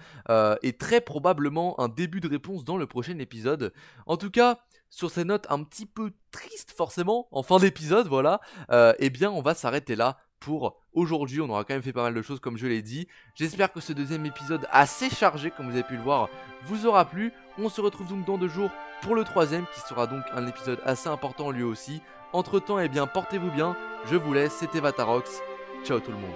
et très probablement un début de réponse dans le prochain épisode. En tout cas, sur ces notes un petit peu tristes forcément, en fin d'épisode, voilà, eh bien on va s'arrêter là pour aujourd'hui. On aura quand même fait pas mal de choses comme je l'ai dit. J'espère que ce deuxième épisode assez chargé, comme vous avez pu le voir, vous aura plu. On se retrouve donc dans 2 jours pour le troisième, qui sera donc un épisode assez important lui aussi. Entre temps, eh bien portez-vous bien, je vous laisse, c'était Vatarox, ciao tout le monde.